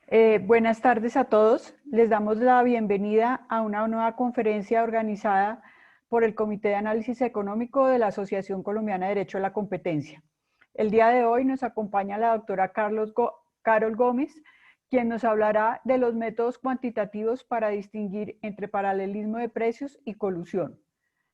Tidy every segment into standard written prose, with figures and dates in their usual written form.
Buenas tardes a todos. Les damos la bienvenida a una nueva conferencia organizada por el Comité de Análisis Económico de la Asociación Colombiana de Derecho a la Competencia. El día de hoy nos acompaña la doctora Carol Gómez, quien nos hablará de los métodos cuantitativos para distinguir entre paralelismo de precios y colusión.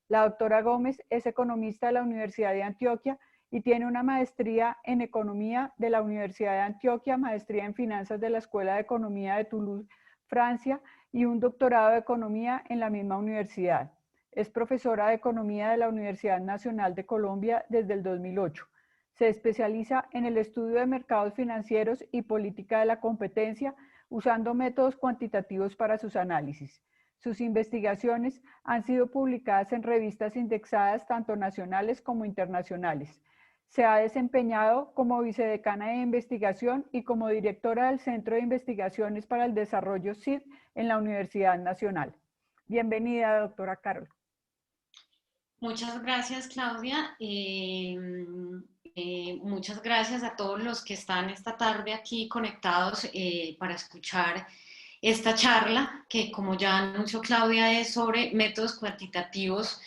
La doctora Gómez es economista de la Universidad de Antioquia y tiene una maestría en Economía de la Universidad de Antioquia, maestría en Finanzas de la Escuela de Economía de Toulouse, Francia, y un doctorado de Economía en la misma universidad. Es profesora de Economía de la Universidad Nacional de Colombia desde el 2008. Se especializa en el estudio de mercados financieros y política de la competencia, usando métodos cuantitativos para sus análisis. Sus investigaciones han sido publicadas en revistas indexadas tanto nacionales como internacionales. Se ha desempeñado como vicedecana de investigación y como directora del Centro de Investigaciones para el Desarrollo CID en la Universidad Nacional. Bienvenida, doctora Carol. Muchas gracias, Claudia. Muchas gracias a todos los que están esta tarde aquí conectados para escuchar esta charla, que como ya anunció Claudia, es sobre métodos cuantitativos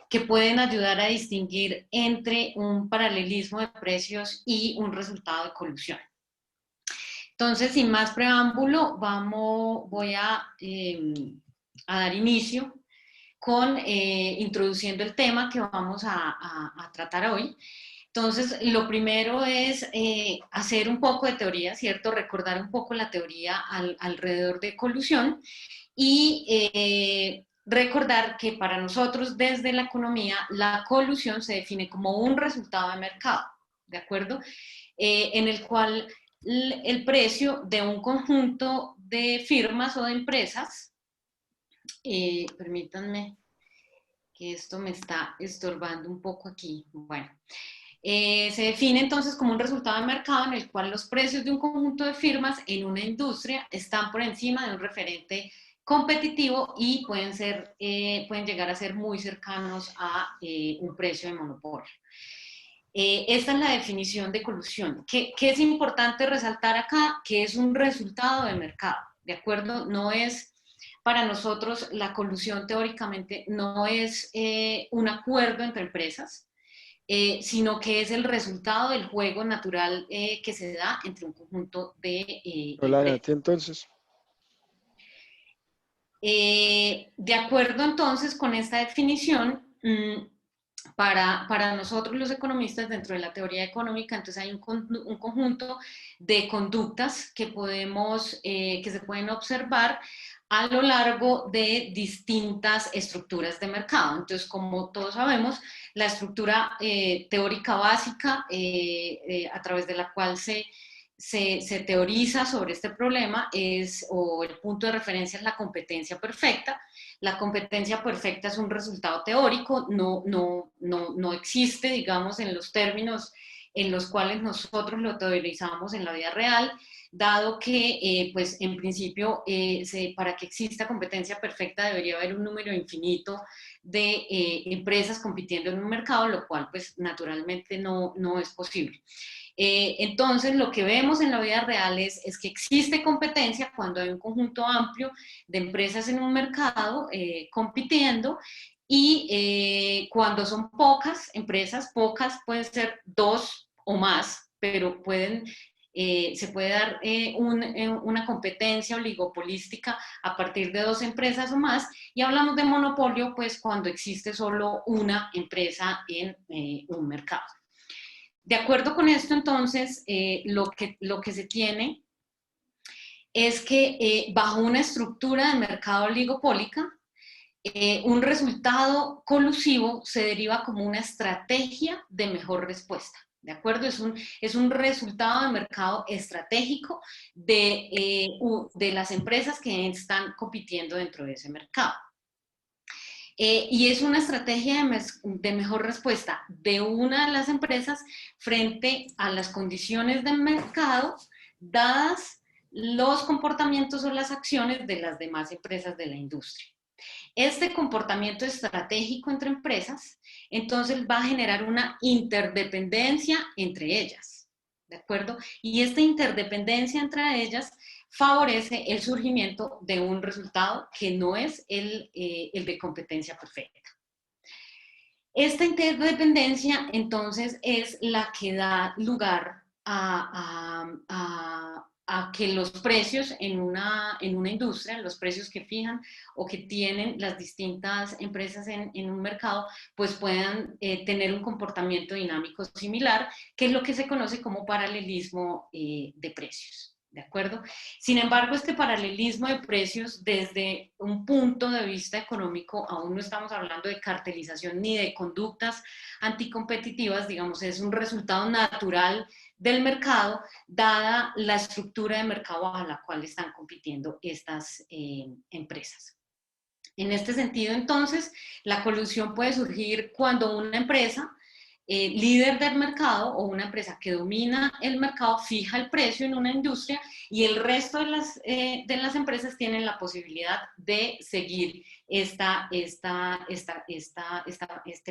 que pueden ayudar a distinguir entre un paralelismo de precios y un resultado de colusión. Entonces, sin más preámbulo, voy a dar inicio con introduciendo el tema que vamos a tratar hoy. Entonces, lo primero es hacer un poco de teoría, ¿cierto? Recordar un poco la teoría alrededor de colusión y recordar que para nosotros desde la economía la colusión se define como un resultado de mercado, ¿de acuerdo? En el cual el precio de un conjunto de firmas o de empresas, permítanme que esto me está estorbando un poco aquí. Bueno, se define entonces como un resultado de mercado en el cual los precios de un conjunto de firmas en una industria están por encima de un referente competitivo y pueden llegar a ser muy cercanos a un precio de monopolio. Esta es la definición de colusión. ¿Qué es importante resaltar acá? Que es un resultado de mercado, ¿de acuerdo? No es, para nosotros, la colusión teóricamente no es un acuerdo entre empresas, sino que es el resultado del juego natural que se da entre un conjunto de Hola, empresas. Nati, entonces. De acuerdo entonces con esta definición, para nosotros los economistas dentro de la teoría económica, entonces hay un conjunto de conductas que se pueden observar a lo largo de distintas estructuras de mercado. Entonces, como todos sabemos, la estructura teórica básica a través de la cual se teoriza sobre este problema o el punto de referencia es la competencia perfecta. La competencia perfecta es un resultado teórico, no existe, digamos, en los términos en los cuales nosotros lo teorizamos en la vida real, dado que, pues, en principio, para que exista competencia perfecta debería haber un número infinito de empresas compitiendo en un mercado, lo cual, pues, naturalmente no es posible. Entonces, lo que vemos en la vida real es que existe competencia cuando hay un conjunto amplio de empresas en un mercado compitiendo y cuando son pocas empresas, pocas pueden ser dos o más, pero se puede dar una competencia oligopolística a partir de dos empresas o más, y hablamos de monopolio pues cuando existe solo una empresa en un mercado. De acuerdo con esto, entonces, lo que se tiene es que bajo una estructura de mercado oligopólica, un resultado colusivo se deriva como una estrategia de mejor respuesta. ¿De acuerdo? Es un resultado de mercado estratégico de las empresas que están compitiendo dentro de ese mercado. Y es una estrategia de mejor respuesta de una de las empresas frente a las condiciones del mercado, dadas los comportamientos o las acciones de las demás empresas de la industria. Este comportamiento estratégico entre empresas, entonces va a generar una interdependencia entre ellas, ¿de acuerdo? Y esta interdependencia entre ellas favorece el surgimiento de un resultado que no es el de competencia perfecta. Esta interdependencia, entonces, es la que da lugar a que los precios en una industria, los precios que fijan o que tienen las distintas empresas en un mercado, pues puedan tener un comportamiento dinámico similar, que es lo que se conoce como paralelismo de precios. ¿De acuerdo? Sin embargo, este paralelismo de precios desde un punto de vista económico, aún no estamos hablando de cartelización ni de conductas anticompetitivas, digamos, es un resultado natural del mercado, dada la estructura de mercado a la cual están compitiendo estas empresas. En este sentido, entonces, la colusión puede surgir cuando una empresa líder del mercado o una empresa que domina el mercado fija el precio en una industria y el resto de las empresas tienen la posibilidad de seguir este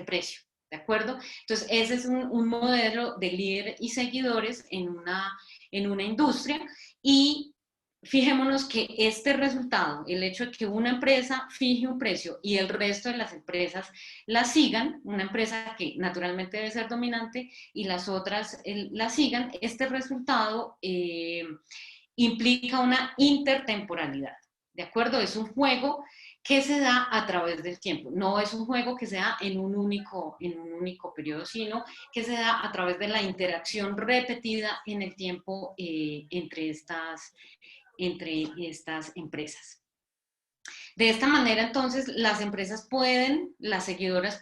precio. ¿De acuerdo? Entonces, ese es un modelo de líder y seguidores en una industria y fijémonos que este resultado, el hecho de que una empresa fije un precio y el resto de las empresas la sigan, una empresa que naturalmente debe ser dominante y las otras la sigan, este resultado implica una intertemporalidad, ¿de acuerdo? Es un juego que se da a través del tiempo, no es un juego que se da en un único periodo, sino que se da a través de la interacción repetida en el tiempo entre estas empresas. De esta manera, entonces, las seguidoras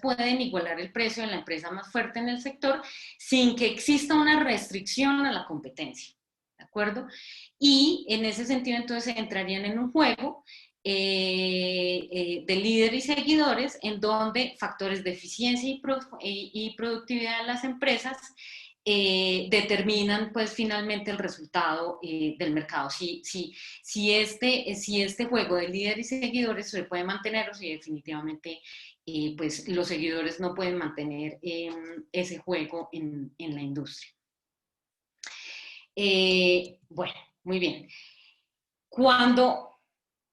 pueden igualar el precio de la empresa más fuerte en el sector sin que exista una restricción a la competencia, ¿de acuerdo? Y en ese sentido, entonces, entrarían en un juego de líder y seguidores en donde factores de eficiencia y productividad de las empresas determinan pues finalmente el resultado del mercado. Si este juego de líderes y seguidores se puede mantener o si definitivamente pues los seguidores no pueden mantener ese juego en la industria. Bueno, muy bien. Cuando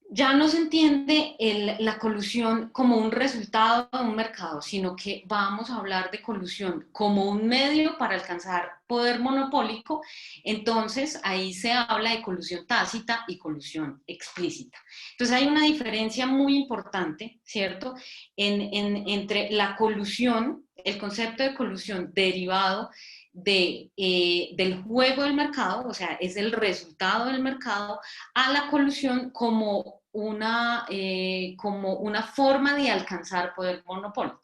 ya no se entiende la colusión como un resultado de un mercado, sino que vamos a hablar de colusión como un medio para alcanzar poder monopólico, entonces ahí se habla de colusión tácita y colusión explícita. Entonces hay una diferencia muy importante, ¿cierto?, entre la colusión, el concepto de colusión derivado del juego del mercado, o sea, es el resultado del mercado, a la colusión como una forma de alcanzar poder monopólico,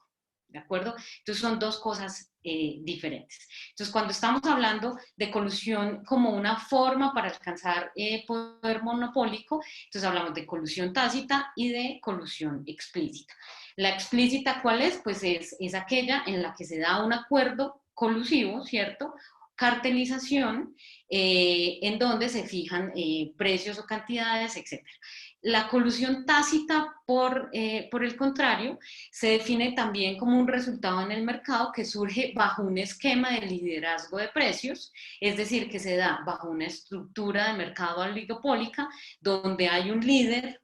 ¿de acuerdo? Entonces son dos cosas diferentes. Entonces cuando estamos hablando de colusión como una forma para alcanzar poder monopólico, entonces hablamos de colusión tácita y de colusión explícita. La explícita, ¿cuál es? Pues es aquella en la que se da un acuerdo colusivo, ¿cierto? Cartelización, en donde se fijan precios o cantidades, etc. La colusión tácita, por el contrario, se define también como un resultado en el mercado que surge bajo un esquema de liderazgo de precios, es decir, que se da bajo una estructura de mercado oligopólica, donde hay un líder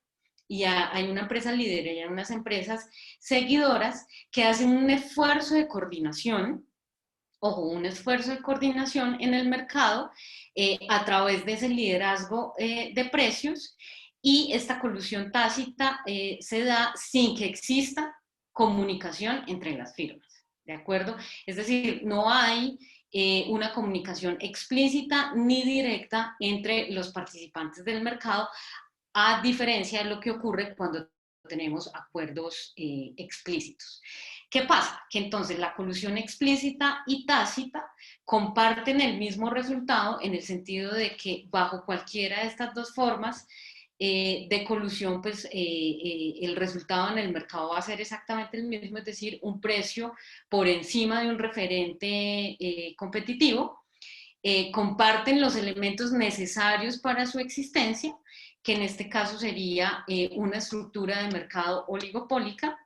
y hay una empresa líder y hay unas empresas seguidoras que hacen un esfuerzo de coordinación, un esfuerzo de coordinación en el mercado a través de ese liderazgo de precios, y esta colusión tácita se da sin que exista comunicación entre las firmas, ¿de acuerdo? Es decir, no hay una comunicación explícita ni directa entre los participantes del mercado, a diferencia de lo que ocurre cuando tenemos acuerdos explícitos. ¿Qué pasa? Que entonces la colusión explícita y tácita comparten el mismo resultado en el sentido de que bajo cualquiera de estas dos formas de colusión, pues el resultado en el mercado va a ser exactamente el mismo, es decir, un precio por encima de un referente competitivo. Comparten los elementos necesarios para su existencia, que en este caso sería una estructura de mercado oligopólica.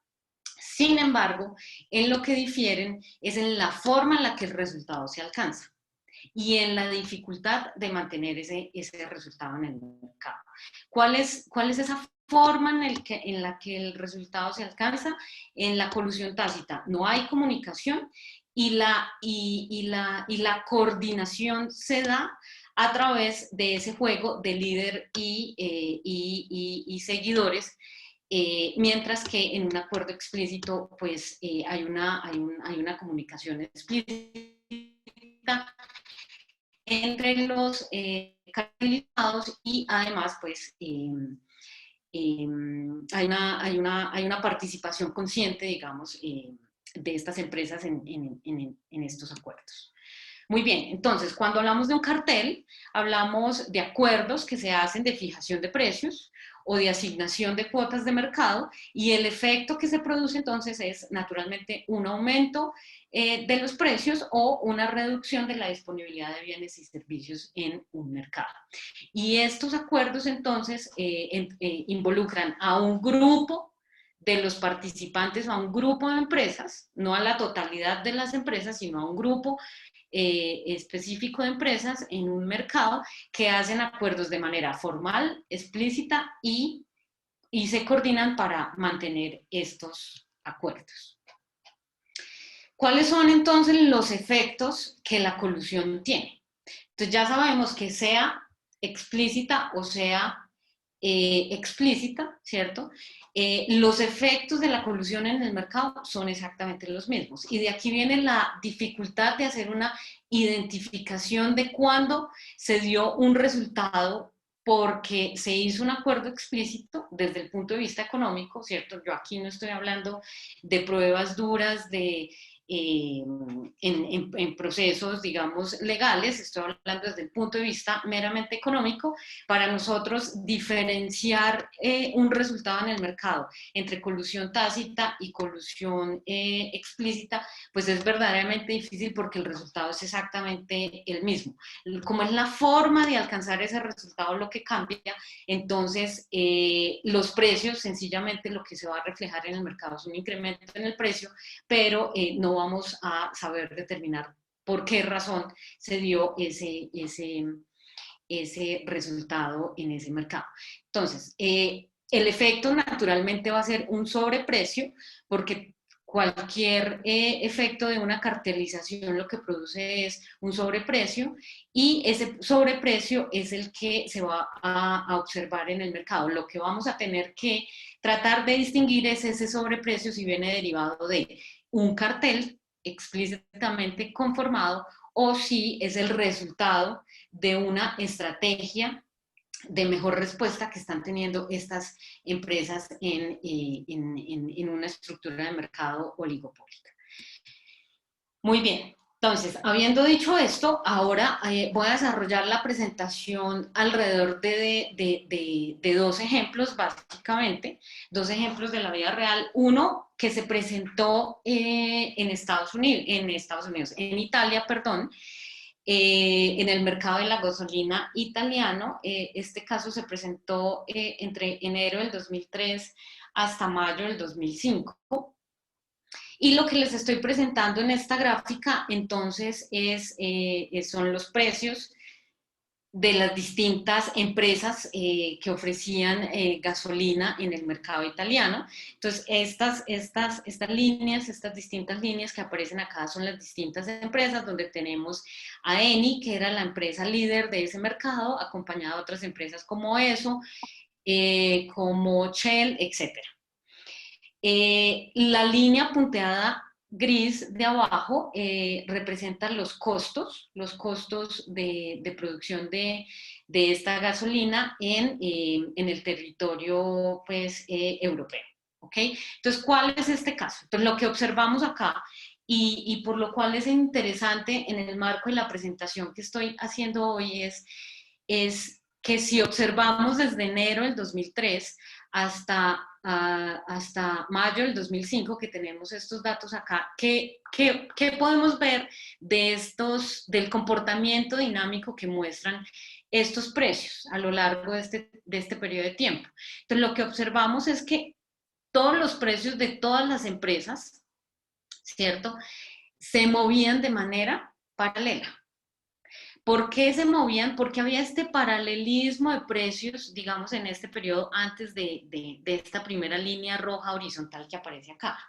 Sin embargo, en lo que difieren es en la forma en la que el resultado se alcanza. y en la dificultad de mantener ese resultado en el mercado. ¿Cuál es esa forma en la que el resultado se alcanza? En la colusión tácita no hay comunicación y la coordinación se da a través de ese juego de líder y seguidores, mientras que en un acuerdo explícito pues hay una comunicación explícita entre los canalizados y además pues hay una participación consciente, digamos, de estas empresas en estos acuerdos. Muy bien, entonces, cuando hablamos de un cartel, hablamos de acuerdos que se hacen de fijación de precios o de asignación de cuotas de mercado, y el efecto que se produce entonces es naturalmente un aumento de los precios o una reducción de la disponibilidad de bienes y servicios en un mercado. Y estos acuerdos entonces involucran a un grupo de los participantes, a un grupo de empresas, no a la totalidad de las empresas, sino a un grupo específico de empresas en un mercado que hacen acuerdos de manera formal, explícita y se coordinan para mantener estos acuerdos. ¿Cuáles son entonces los efectos que la colusión tiene? Entonces ya sabemos que sea explícita o sea explícita, ¿cierto? Los efectos de la colusión en el mercado son exactamente los mismos. Y de aquí viene la dificultad de hacer una identificación de cuándo se dio un resultado porque se hizo un acuerdo explícito desde el punto de vista económico, ¿cierto? Yo aquí no estoy hablando de pruebas duras, en procesos, digamos, legales, estoy hablando desde el punto de vista meramente económico. Para nosotros diferenciar un resultado en el mercado entre colusión tácita y colusión explícita, pues es verdaderamente difícil porque el resultado es exactamente el mismo. Como es la forma de alcanzar ese resultado lo que cambia, entonces los precios, sencillamente lo que se va a reflejar en el mercado es un incremento en el precio, pero no vamos a saber determinar por qué razón se dio ese resultado en ese mercado. Entonces, el efecto naturalmente va a ser un sobreprecio, porque cualquier efecto de una cartelización lo que produce es un sobreprecio, y ese sobreprecio es el que se va a observar en el mercado. Lo que vamos a tener que tratar de distinguir es ese sobreprecio si viene derivado de un cartel explícitamente conformado o si es el resultado de una estrategia de mejor respuesta que están teniendo estas empresas en una estructura de mercado oligopólica. Muy bien, entonces, habiendo dicho esto, ahora voy a desarrollar la presentación alrededor de dos ejemplos, básicamente, dos ejemplos de la vida real. Uno que se presentó en Italia, perdón, en el mercado de la gasolina italiano. Este caso se presentó entre enero del 2003 hasta mayo del 2005. Y lo que les estoy presentando en esta gráfica, entonces, son los precios de las distintas empresas que ofrecían gasolina en el mercado italiano. Entonces, estas líneas, estas distintas líneas que aparecen acá son las distintas empresas, donde tenemos a Eni, que era la empresa líder de ese mercado, acompañada de otras empresas como Esso, como Shell, etc. La línea punteada gris de abajo representa los costos de producción de esta gasolina en el territorio pues, europeo. ¿Okay? Entonces, ¿cuál es este caso? Entonces, lo que observamos acá y por lo cual es interesante en el marco de la presentación que estoy haciendo hoy es que si observamos desde enero del 2003 hasta mayo del 2005, que tenemos estos datos acá, ¿qué podemos ver del comportamiento dinámico que muestran estos precios a lo largo de este periodo de tiempo? Entonces, lo que observamos es que todos los precios de todas las empresas, ¿cierto?, se movían de manera paralela. ¿Por qué se movían? Porque había este paralelismo de precios, digamos, en este periodo antes de esta primera línea roja horizontal que aparece acá.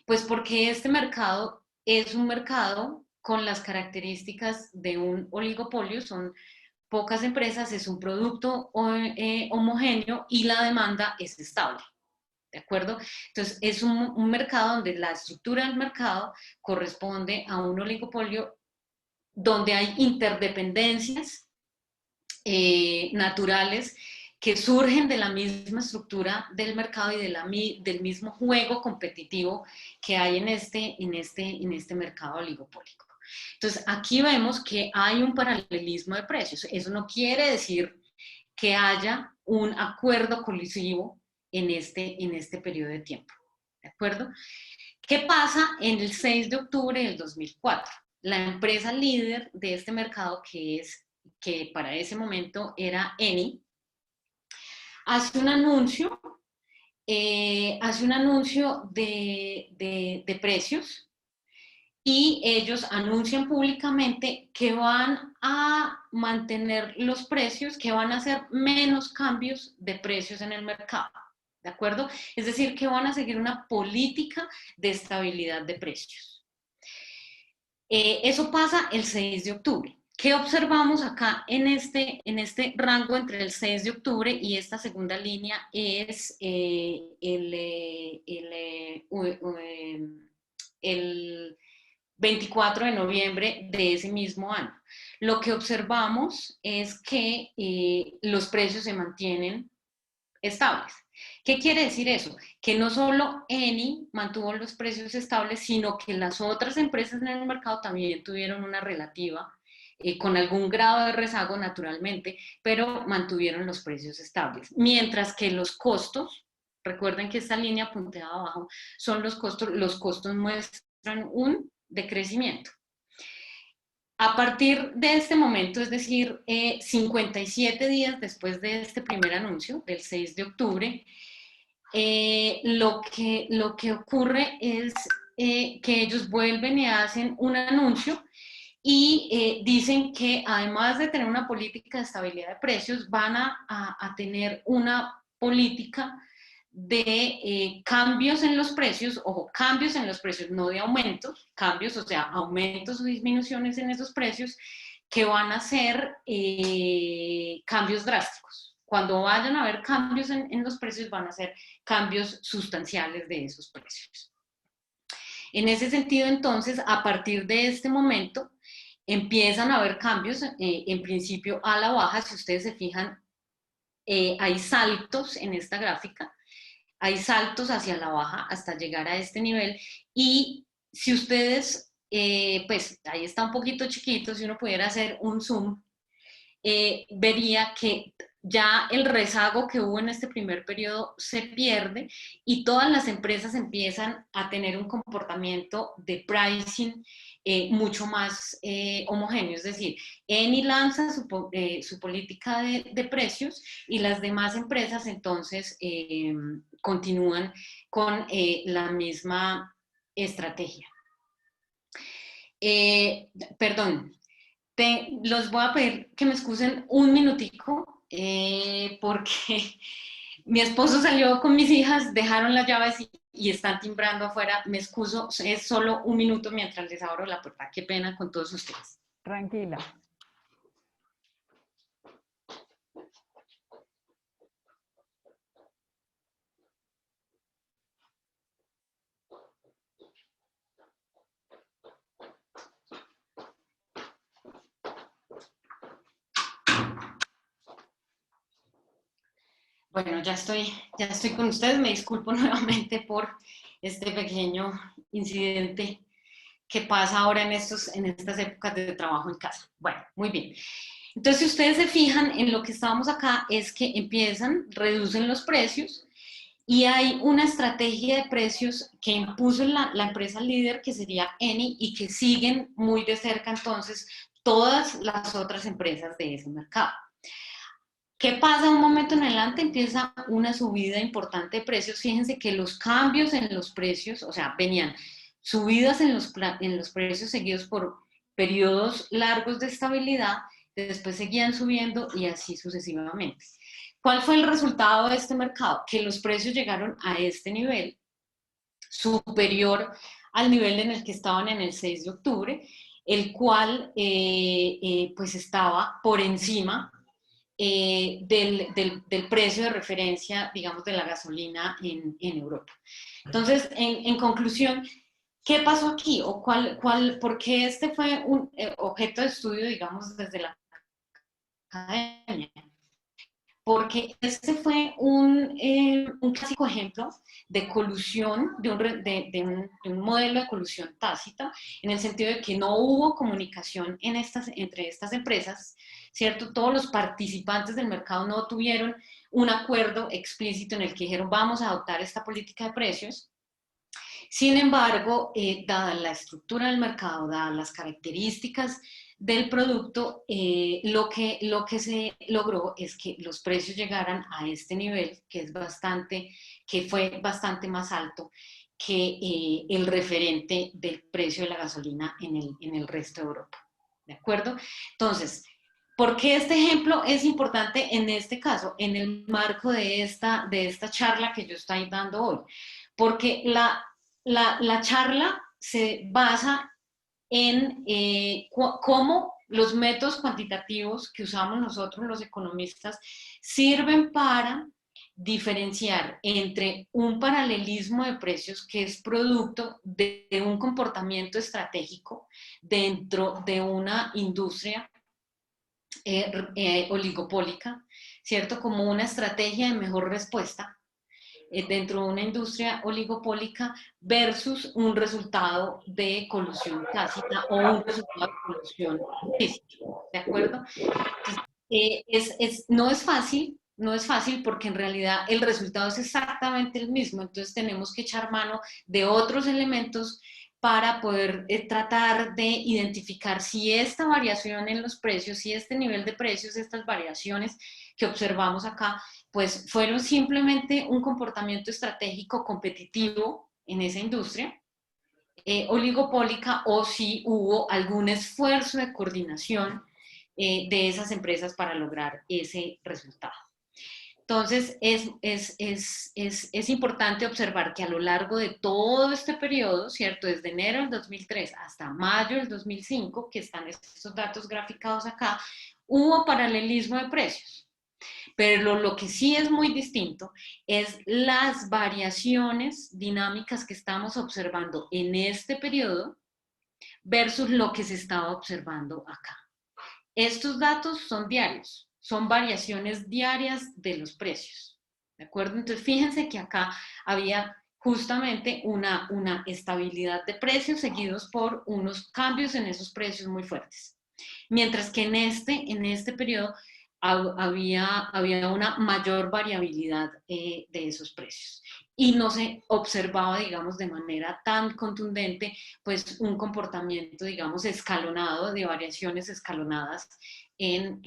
Pues porque este mercado es un mercado con las características de un oligopolio, son pocas empresas, es un producto homogéneo y la demanda es estable. ¿De acuerdo? Entonces, es un mercado donde la estructura del mercado corresponde a un oligopolio donde hay interdependencias naturales que surgen de la misma estructura del mercado y del mismo juego competitivo que hay en este mercado oligopólico. Entonces, aquí vemos que hay un paralelismo de precios. Eso no quiere decir que haya un acuerdo colisivo en este periodo de tiempo. ¿De acuerdo? ¿Qué pasa en el 6 de octubre del 2004? La empresa líder de este mercado, que para ese momento era Eni, hace un anuncio, de precios y ellos anuncian públicamente que van a mantener los precios, que van a hacer menos cambios de precios en el mercado. ¿De acuerdo? Es decir, que van a seguir una política de estabilidad de precios. Eso pasa el 6 de octubre. ¿Qué observamos acá en este rango entre el 6 de octubre y esta segunda línea? Es el 24 de noviembre de ese mismo año. Lo que observamos es que los precios se mantienen estables. ¿Qué quiere decir eso? Que no solo Eni mantuvo los precios estables, sino que las otras empresas en el mercado también tuvieron una relativa, con algún grado de rezago naturalmente, pero mantuvieron los precios estables. Mientras que los costos, recuerden que esta línea punteada abajo son los costos muestran un decrecimiento. A partir de este momento, es decir, 57 días después de este primer anuncio, del 6 de octubre, lo que ocurre es que ellos vuelven y hacen un anuncio y dicen que además de tener una política de estabilidad de precios, van a tener una política de cambios en los precios, ojo, cambios en los precios, no de aumentos, cambios, o sea, aumentos o disminuciones en esos precios que van a ser cambios drásticos. Cuando vayan a haber cambios en los precios, van a ser cambios sustanciales de esos precios. En ese sentido, entonces, a partir de este momento, empiezan a haber cambios, en principio a la baja. Si ustedes se fijan, hay saltos en esta gráfica, hay saltos hacia la baja hasta llegar a este nivel, y si ustedes, pues ahí está un poquito chiquito, si uno pudiera hacer un zoom, vería que ya el rezago que hubo en este primer periodo se pierde y todas las empresas empiezan a tener un comportamiento de pricing mucho más homogéneo. Es decir, Eni lanza su política de precios y las demás empresas entonces continúan con la misma estrategia. Perdón, los voy a pedir que me excusen un minutico porque mi esposo salió con mis hijas, dejaron las llaves y están timbrando afuera. Me excuso, es solo un minuto mientras les abro la puerta. Qué pena con todos ustedes. Tranquila. Bueno, ya estoy con ustedes. Me disculpo nuevamente por este pequeño incidente que pasa ahora en estas épocas de trabajo en casa. Bueno, muy bien. Entonces, si ustedes se fijan en lo que estábamos acá, es que reducen los precios y hay una estrategia de precios que impuso la empresa líder, que sería Eni, y que siguen muy de cerca entonces todas las otras empresas de ese mercado. ¿Qué pasa? Un momento en adelante empieza una subida importante de precios. Fíjense que los cambios en los precios, o sea, venían subidas en los precios seguidos por periodos largos de estabilidad, después seguían subiendo y así sucesivamente. ¿Cuál fue el resultado de este mercado? Que los precios llegaron a este nivel, superior al nivel en el que estaban en el 6 de octubre, el cual pues estaba por encima del precio de referencia, digamos, de la gasolina en Europa. Entonces, en conclusión, ¿qué pasó aquí? ¿O por qué este fue un objeto de estudio, digamos, desde la academia? Porque este fue un clásico ejemplo de colusión, de un modelo de colusión tácita, en el sentido de que no hubo comunicación entre estas empresas, ¿cierto? Todos los participantes del mercado no tuvieron un acuerdo explícito en el que dijeron vamos a adoptar esta política de precios. Sin embargo, dada la estructura del mercado, dadas las características del producto, lo que se logró es que los precios llegaran a este nivel, que fue bastante más alto que el referente del precio de la gasolina en el resto de Europa. ¿De acuerdo? Entonces, ¿por qué este ejemplo es importante en este caso, en el marco de esta charla que yo estoy dando hoy? Porque la charla se basa en cómo los métodos cuantitativos que usamos nosotros los economistas sirven para diferenciar entre un paralelismo de precios que es producto de un comportamiento estratégico dentro de una industria oligopólica, ¿cierto? Como una estrategia de mejor respuesta dentro de una industria oligopólica versus un resultado de colusión tácita o un resultado de colusión física, ¿de acuerdo? Entonces, no es fácil, no es fácil porque en realidad el resultado es exactamente el mismo, entonces tenemos que echar mano de otros elementos para poder tratar de identificar si esta variación en los precios, si este nivel de precios, estas variaciones que observamos acá, pues fueron simplemente un comportamiento estratégico competitivo en esa industria oligopólica o si hubo algún esfuerzo de coordinación de esas empresas para lograr ese resultado. Entonces, es importante observar que a lo largo de todo este periodo, ¿cierto? Desde enero del 2003 hasta mayo del 2005, que están estos datos graficados acá, hubo paralelismo de precios. Pero lo que sí es muy distinto es las variaciones dinámicas que estamos observando en este periodo versus lo que se estaba observando acá. Estos datos son diarios, son variaciones diarias de los precios, ¿de acuerdo? Entonces, fíjense que acá había justamente una estabilidad de precios seguidos por unos cambios en esos precios muy fuertes. Mientras que en este periodo había una mayor variabilidad de esos precios y no se observaba, digamos, de manera tan contundente, pues un comportamiento, digamos, escalonado, de variaciones escalonadas en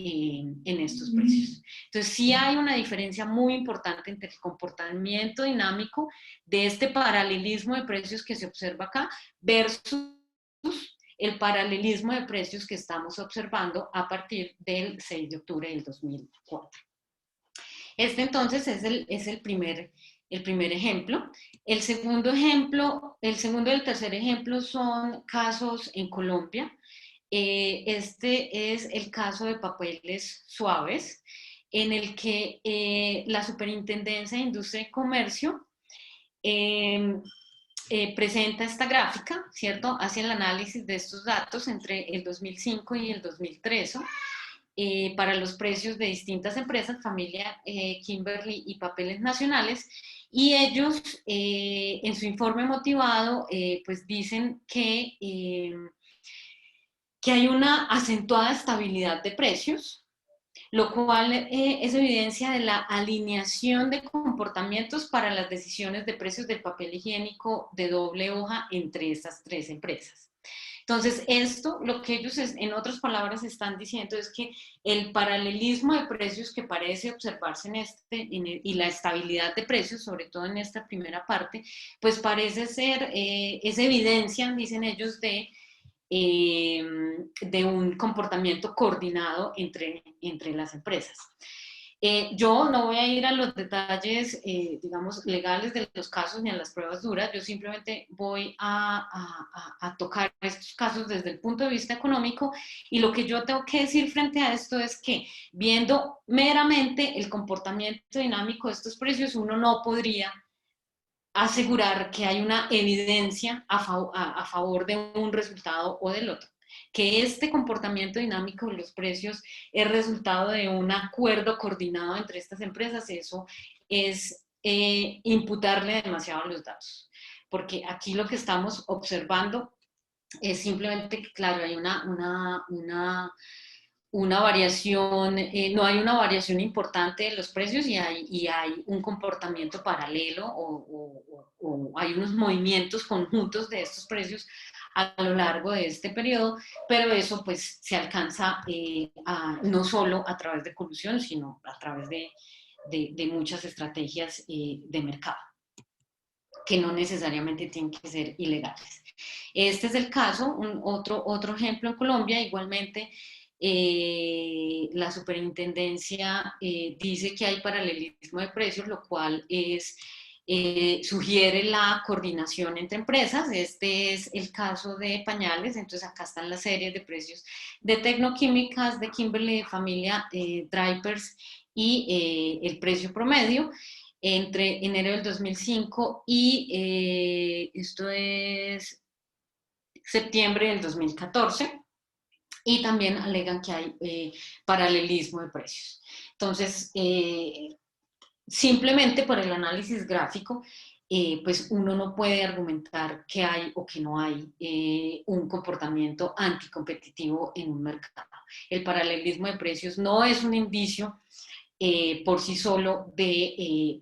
estos precios. Entonces, sí hay una diferencia muy importante entre el comportamiento dinámico de este paralelismo de precios que se observa acá versus el paralelismo de precios que estamos observando a partir del 6 de octubre del 2004. Este entonces es el primer ejemplo. El segundo ejemplo, el segundo y el tercer ejemplo son casos en Colombia. Este es el caso de papeles suaves, en el que la Superintendencia de Industria y Comercio presenta esta gráfica, ¿cierto? Hace el análisis de estos datos entre el 2005 y el 2013 para los precios de distintas empresas, familia Kimberly y Papeles Nacionales, y ellos en su informe motivado pues dicen que hay una acentuada estabilidad de precios, lo cual es evidencia de la alineación de comportamientos para las decisiones de precios del papel higiénico de doble hoja entre estas tres empresas. Entonces, esto, lo que ellos, en otras palabras, están diciendo es que el paralelismo de precios que parece observarse y la estabilidad de precios, sobre todo en esta primera parte, pues parece ser, es evidencia, dicen ellos, de de un comportamiento coordinado entre las empresas. Yo no voy a ir a los detalles, digamos, legales de los casos ni a las pruebas duras, yo simplemente voy a tocar estos casos desde el punto de vista económico, y lo que yo tengo que decir frente a esto es que, viendo meramente el comportamiento dinámico de estos precios, uno no podría asegurar que hay una evidencia a favor de un resultado o del otro. Que este comportamiento dinámico de los precios es resultado de un acuerdo coordinado entre estas empresas, eso es imputarle demasiado a los datos. Porque aquí lo que estamos observando es simplemente que, claro, hay una variación, no hay una variación importante de los precios, y hay un comportamiento paralelo o hay unos movimientos conjuntos de estos precios a lo largo de este periodo, pero eso pues se alcanza no solo a través de colusión, sino a través de muchas estrategias de mercado, que no necesariamente tienen que ser ilegales. Este es el caso, otro ejemplo en Colombia, igualmente. La superintendencia dice que hay paralelismo de precios, lo cual sugiere la coordinación entre empresas. Este es el caso de pañales, entonces acá están las series de precios de Tecnoquímicas, de Kimberly, de familia Dreypers, y el precio promedio entre enero del 2005 y esto es septiembre del 2014, y también alegan que hay paralelismo de precios. Entonces, simplemente por el análisis gráfico, pues uno no puede argumentar que hay o que no hay un comportamiento anticompetitivo en un mercado. El paralelismo de precios no es un indicio por sí solo de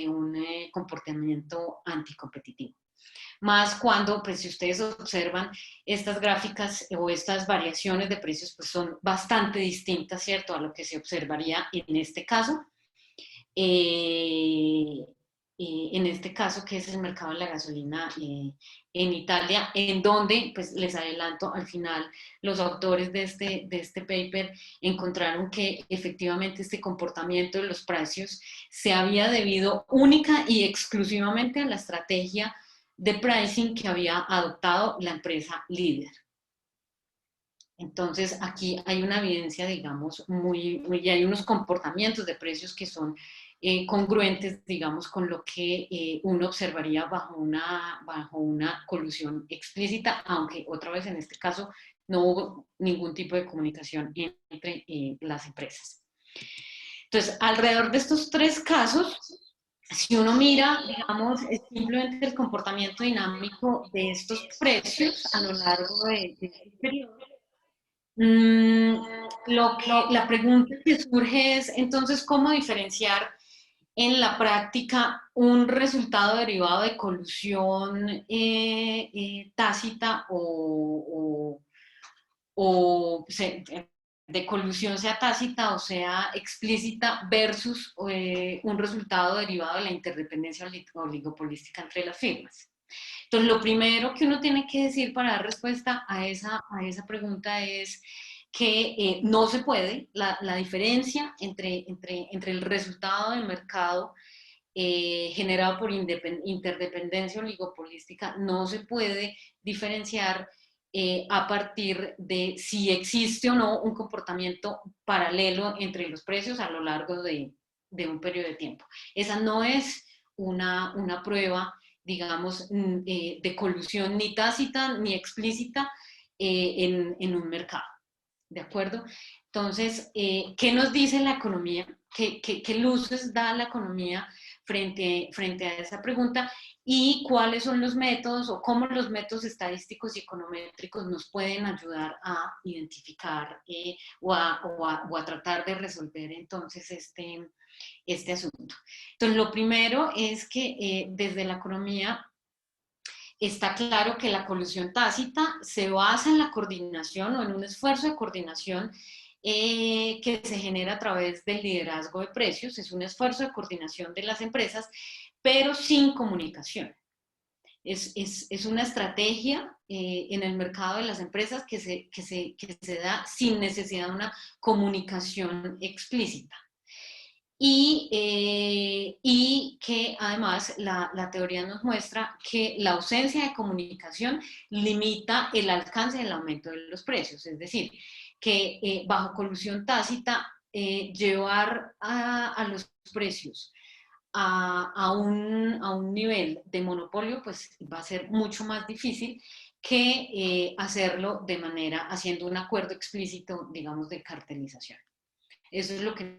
un comportamiento anticompetitivo. Más cuando, pues si ustedes observan, estas gráficas o estas variaciones de precios pues son bastante distintas, ¿cierto?, a lo que se observaría en este caso. En este caso, que es el mercado de la gasolina en Italia, en donde, pues les adelanto, al final los autores de este paper encontraron que efectivamente este comportamiento de los precios se había debido única y exclusivamente a la estrategia de pricing que había adoptado la empresa líder. Entonces, aquí hay una evidencia, digamos, y hay unos comportamientos de precios que son congruentes, digamos, con lo que uno observaría bajo una colusión explícita, aunque otra vez en este caso no hubo ningún tipo de comunicación entre las empresas. Entonces, alrededor de estos tres casos, si uno mira, digamos, simplemente el comportamiento dinámico de estos precios a lo largo de este periodo, la pregunta que surge es, entonces, ¿cómo diferenciar en la práctica un resultado derivado de colusión tácita de colusión sea tácita o sea explícita versus un resultado derivado de la interdependencia oligopolística entre las firmas? Entonces, lo primero que uno tiene que decir para dar respuesta a esa pregunta es que no se puede, la diferencia entre el resultado del mercado generado por interdependencia oligopolística no se puede diferenciar a partir de si existe o no un comportamiento paralelo entre los precios a lo largo de un periodo de tiempo. Esa no es una prueba, digamos, de colusión ni tácita ni explícita en un mercado. ¿De acuerdo? Entonces, ¿qué nos dice la economía? ¿Qué luces da la economía frente a esa pregunta? ¿Y cuáles son los métodos o cómo los métodos estadísticos y econométricos nos pueden ayudar a identificar o a tratar de resolver entonces este asunto? Entonces, lo primero es que desde la economía está claro que la colusión tácita se basa en la coordinación o en un esfuerzo de coordinación que se genera a través del liderazgo de precios. Es un esfuerzo de coordinación de las empresas, pero sin comunicación. Es una estrategia en el mercado de las empresas que se da sin necesidad de una comunicación explícita. Y que además la teoría nos muestra que la ausencia de comunicación limita el alcance del aumento de los precios, es decir, que bajo colusión tácita llevar a los precios a un nivel de monopolio, pues va a ser mucho más difícil que hacerlo de manera, haciendo un acuerdo explícito, digamos, de cartelización. Eso es lo que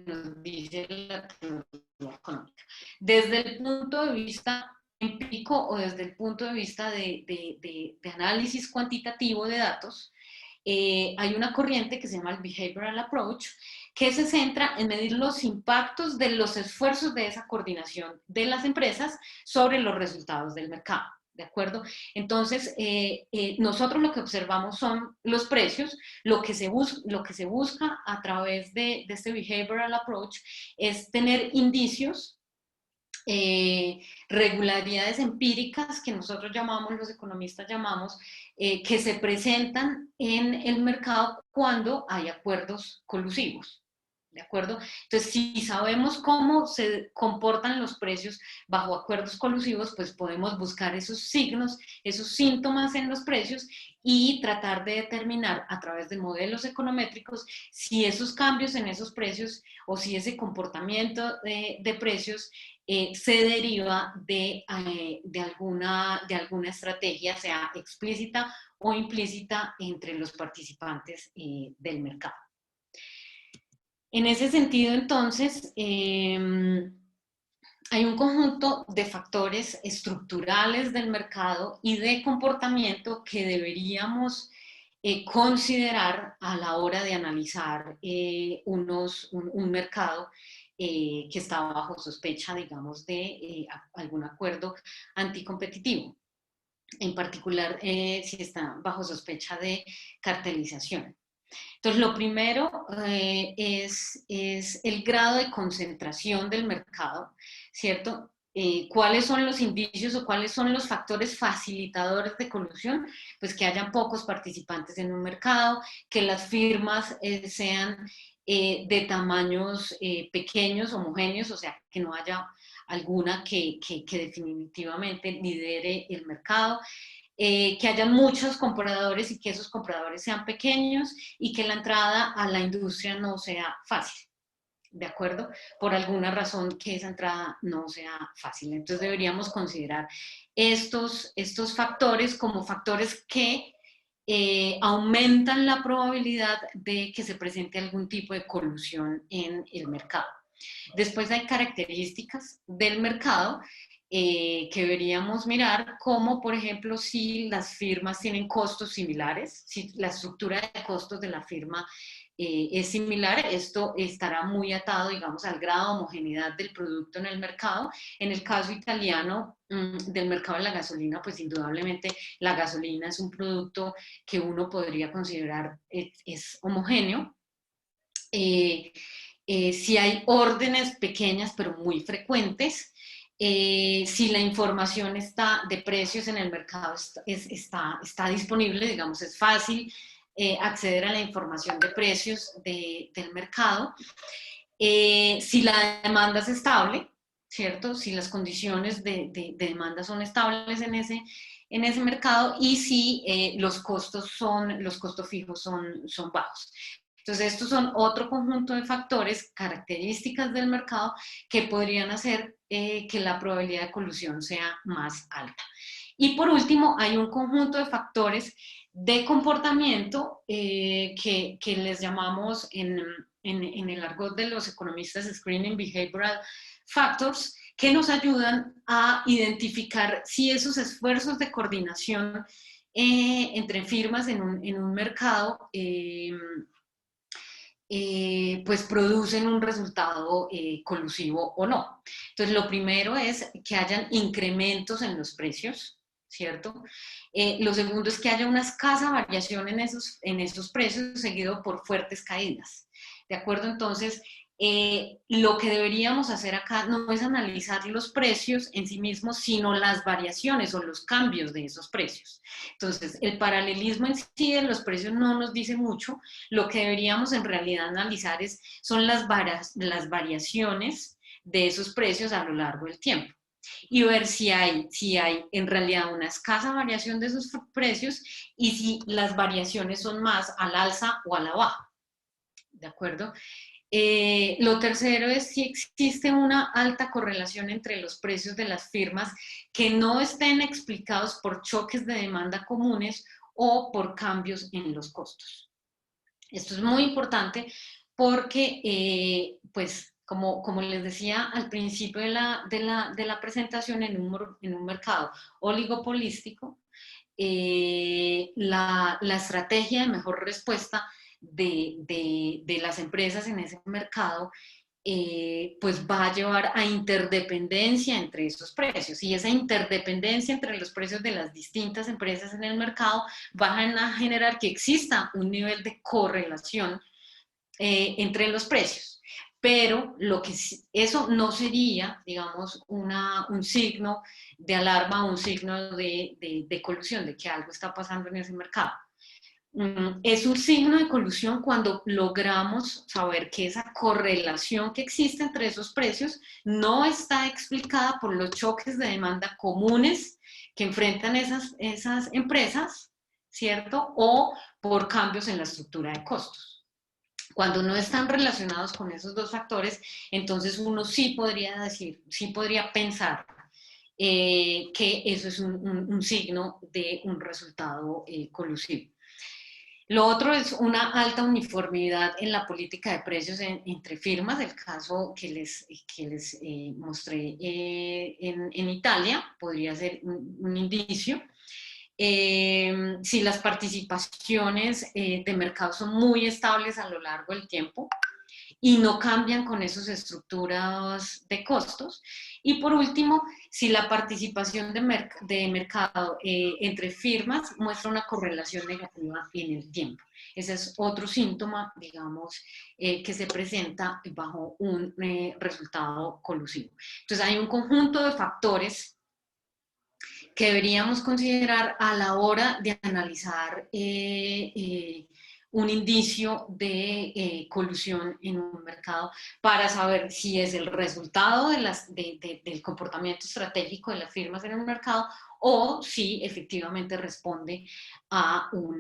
nos dice la teoría económica. Desde el punto de vista empírico o desde el punto de vista de análisis cuantitativo de datos, hay una corriente que se llama el Behavioral Approach, que se centra en medir los impactos de los esfuerzos de esa coordinación de las empresas sobre los resultados del mercado. ¿De acuerdo? Entonces, nosotros lo que observamos son los precios. Lo que se busca a través de este Behavioral Approach es tener indicios, regularidades empíricas que nosotros llamamos, los economistas llamamos, que se presentan en el mercado cuando hay acuerdos colusivos. ¿De acuerdo? Entonces, si sabemos cómo se comportan los precios bajo acuerdos colusivos, pues podemos buscar esos signos, esos síntomas en los precios y tratar de determinar a través de modelos econométricos si esos cambios en esos precios o si ese comportamiento de precios se deriva de alguna estrategia, sea explícita o implícita, entre los participantes del mercado. En ese sentido, entonces, hay un conjunto de factores estructurales del mercado y de comportamiento que deberíamos considerar a la hora de analizar un mercado que está bajo sospecha, digamos, de algún acuerdo anticompetitivo, en particular si está bajo sospecha de cartelización. Entonces, lo primero es el grado de concentración del mercado, ¿cierto? ¿Cuáles son los indicios o cuáles son los factores facilitadores de colusión? Pues que hayan pocos participantes en un mercado, que las firmas sean de tamaños pequeños, homogéneos, o sea, que no haya alguna que definitivamente lidere el mercado. Que hayan muchos compradores y que esos compradores sean pequeños y que la entrada a la industria no sea fácil, ¿de acuerdo? Por alguna razón que esa entrada no sea fácil. Entonces deberíamos considerar estos factores como factores que aumentan la probabilidad de que se presente algún tipo de colusión en el mercado. Después hay características del mercado que deberíamos mirar, como por ejemplo si las firmas tienen costos similares, si la estructura de costos de la firma es similar. Esto estará muy atado, digamos, al grado de homogeneidad del producto en el mercado. En el caso italiano del mercado de la gasolina, pues indudablemente la gasolina es un producto que uno podría considerar es homogéneo. Si hay órdenes pequeñas pero muy frecuentes, si la información de precios en el mercado está disponible, digamos, es fácil acceder a la información de precios del mercado, si la demanda es estable, ¿cierto? Si las condiciones de demanda son estables en ese mercado y si los costos fijos son bajos. Entonces, estos son otro conjunto de factores, características del mercado que podrían hacer que la probabilidad de colusión sea más alta. Y por último, hay un conjunto de factores de comportamiento que les llamamos en el argot de los economistas Screening Behavioral Factors, que nos ayudan a identificar si esos esfuerzos de coordinación entre firmas en un mercado pues producen un resultado colusivo o no. Entonces, lo primero es que hayan incrementos en los precios, ¿cierto? Lo segundo es que haya una escasa variación en esos precios, seguido por fuertes caídas, ¿de acuerdo? Entonces, lo que deberíamos hacer acá no es analizar los precios en sí mismos, sino las variaciones o los cambios de esos precios. Entonces, el paralelismo en sí de los precios no nos dice mucho. Lo que deberíamos en realidad analizar son las variaciones de esos precios a lo largo del tiempo y ver si hay en realidad una escasa variación de esos precios y si las variaciones son más al alza o a la baja. ¿De acuerdo? Lo tercero es si existe una alta correlación entre los precios de las firmas que no estén explicados por choques de demanda comunes o por cambios en los costos. Esto es muy importante porque, pues, como les decía al principio de la presentación, en un mercado oligopolístico, la estrategia de mejor respuesta de las empresas en ese mercado pues va a llevar a interdependencia entre esos precios, y esa interdependencia entre los precios de las distintas empresas en el mercado van a generar que exista un nivel de correlación entre los precios. Pero eso no sería, digamos, un signo de alarma, un signo de colusión, de que algo está pasando en ese mercado. Es un signo de colusión cuando logramos saber que esa correlación que existe entre esos precios no está explicada por los choques de demanda comunes que enfrentan esas empresas, ¿cierto? O por cambios en la estructura de costos. Cuando no están relacionados con esos dos factores, entonces uno sí podría decir, sí podría pensar que eso es un signo de un resultado colusivo. Lo otro es una alta uniformidad en la política de precios entre firmas. El caso que les mostré en Italia podría ser un indicio. Si las participaciones de mercado son muy estables a lo largo del tiempo y no cambian con esas estructuras de costos. Y por último, si la participación de mercado entre firmas muestra una correlación negativa en el tiempo. Ese es otro síntoma, digamos, que se presenta bajo un resultado colusivo. Entonces hay un conjunto de factores que deberíamos considerar a la hora de analizar un indicio de colusión en un mercado para saber si es el resultado del comportamiento estratégico de las firmas en el mercado o si efectivamente responde a un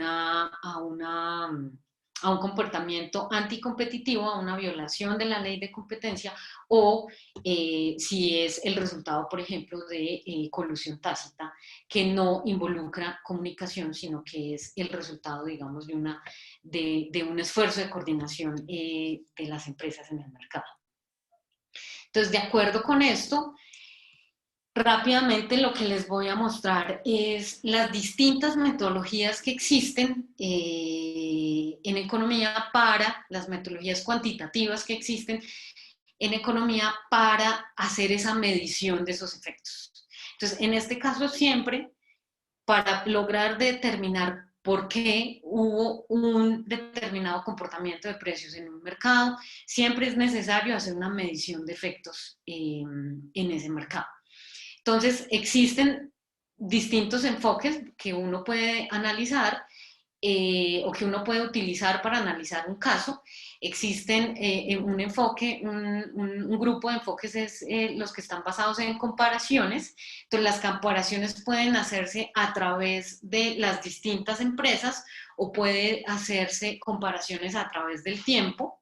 comportamiento anticompetitivo, a una violación de la ley de competencia, o si es el resultado, por ejemplo, de colusión tácita, que no involucra comunicación, sino que es el resultado, digamos, de un esfuerzo de coordinación de las empresas en el mercado. Entonces, de acuerdo con esto, rápidamente lo que les voy a mostrar es las distintas metodologías que existen en economía las metodologías cuantitativas que existen en economía para hacer esa medición de esos efectos. Entonces, en este caso siempre, para lograr determinar por qué hubo un determinado comportamiento de precios en un mercado, siempre es necesario hacer una medición de efectos en ese mercado. Entonces, existen distintos enfoques que uno puede analizar o que uno puede utilizar para analizar un caso. Existen un grupo de enfoques es los que están basados en comparaciones. Entonces, las comparaciones pueden hacerse a través de las distintas empresas o puede hacerse comparaciones a través del tiempo.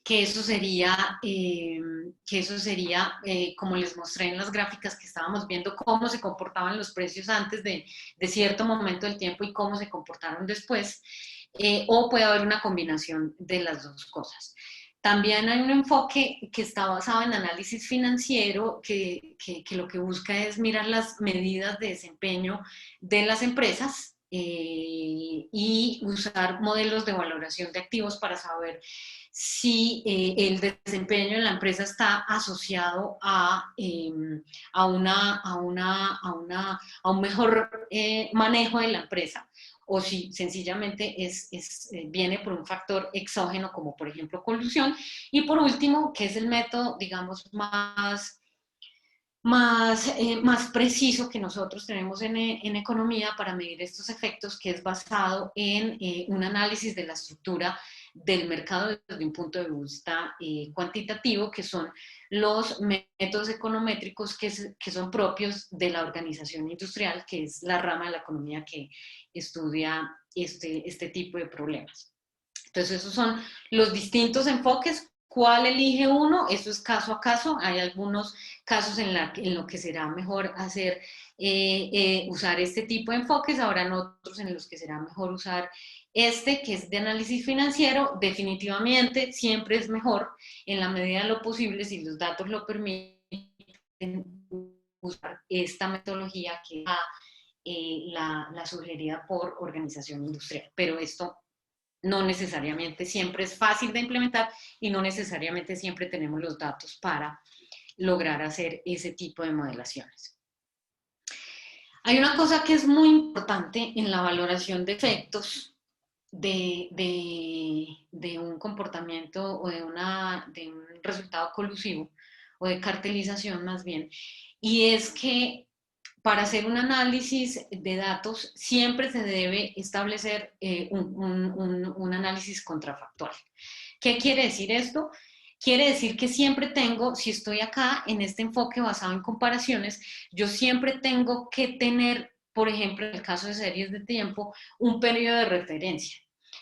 Que eso sería, como les mostré en las gráficas que estábamos viendo, cómo se comportaban los precios antes de cierto momento del tiempo y cómo se comportaron después, o puede haber una combinación de las dos cosas. También hay un enfoque que está basado en análisis financiero, que lo que busca es mirar las medidas de desempeño de las empresas y usar modelos de valoración de activos para saber si el desempeño de la empresa está asociado a un mejor manejo de la empresa o si sencillamente viene por un factor exógeno, como por ejemplo colusión. Y por último, que es el método, digamos, más preciso que nosotros tenemos en economía para medir estos efectos, que es basado en un análisis de la estructura del mercado desde un punto de vista cuantitativo, que son los métodos econométricos que son propios de la organización industrial, que es la rama de la economía que estudia este tipo de problemas. Entonces, esos son los distintos enfoques. ¿Cuál elige uno? Eso es caso a caso. Hay algunos casos en lo que será mejor usar este tipo de enfoques, habrán otros en los que será mejor usar que es de análisis financiero. Definitivamente siempre es mejor, en la medida de lo posible, si los datos lo permiten, usar esta metodología que la sugerida por organización industrial. Pero esto no necesariamente siempre es fácil de implementar y no necesariamente siempre tenemos los datos para lograr hacer ese tipo de modelaciones. Hay una cosa que es muy importante en la valoración de efectos de un comportamiento o de un resultado colusivo o de cartelización más bien, y es que para hacer un análisis de datos siempre se debe establecer un análisis contrafactual. ¿Qué quiere decir esto? Quiere decir que siempre tengo, si estoy acá en este enfoque basado en comparaciones, yo siempre tengo que tener, por ejemplo, en el caso de series de tiempo, un periodo de referencia.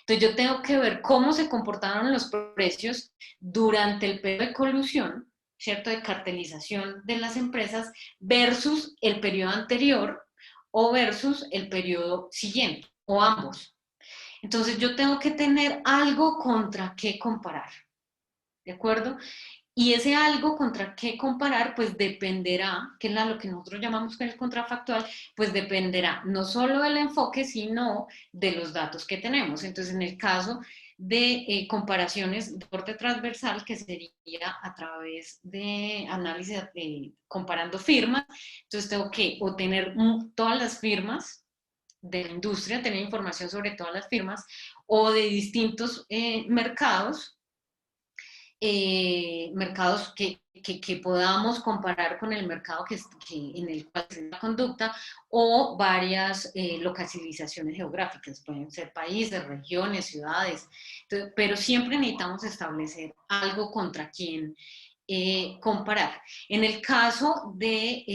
Entonces yo tengo que ver cómo se comportaron los precios durante el periodo de colusión, ¿cierto?, de cartelización de las empresas versus el periodo anterior o versus el periodo siguiente, o ambos. Entonces yo tengo que tener algo contra qué comparar, ¿de acuerdo? Y ese algo contra qué comparar, pues dependerá, que es lo que nosotros llamamos el contrafactual, pues dependerá no solo del enfoque, sino de los datos que tenemos. Entonces, en el caso de comparaciones de corte transversal, que sería a través de análisis comparando firmas, entonces tengo que obtener todas las firmas de la industria, tener información sobre todas las firmas, o de distintos mercados que podamos comparar con el mercado en el cual se da la conducta, o varias localizaciones geográficas, pueden ser países, regiones, ciudades. Entonces, pero siempre necesitamos establecer algo contra quién comparar. En el caso del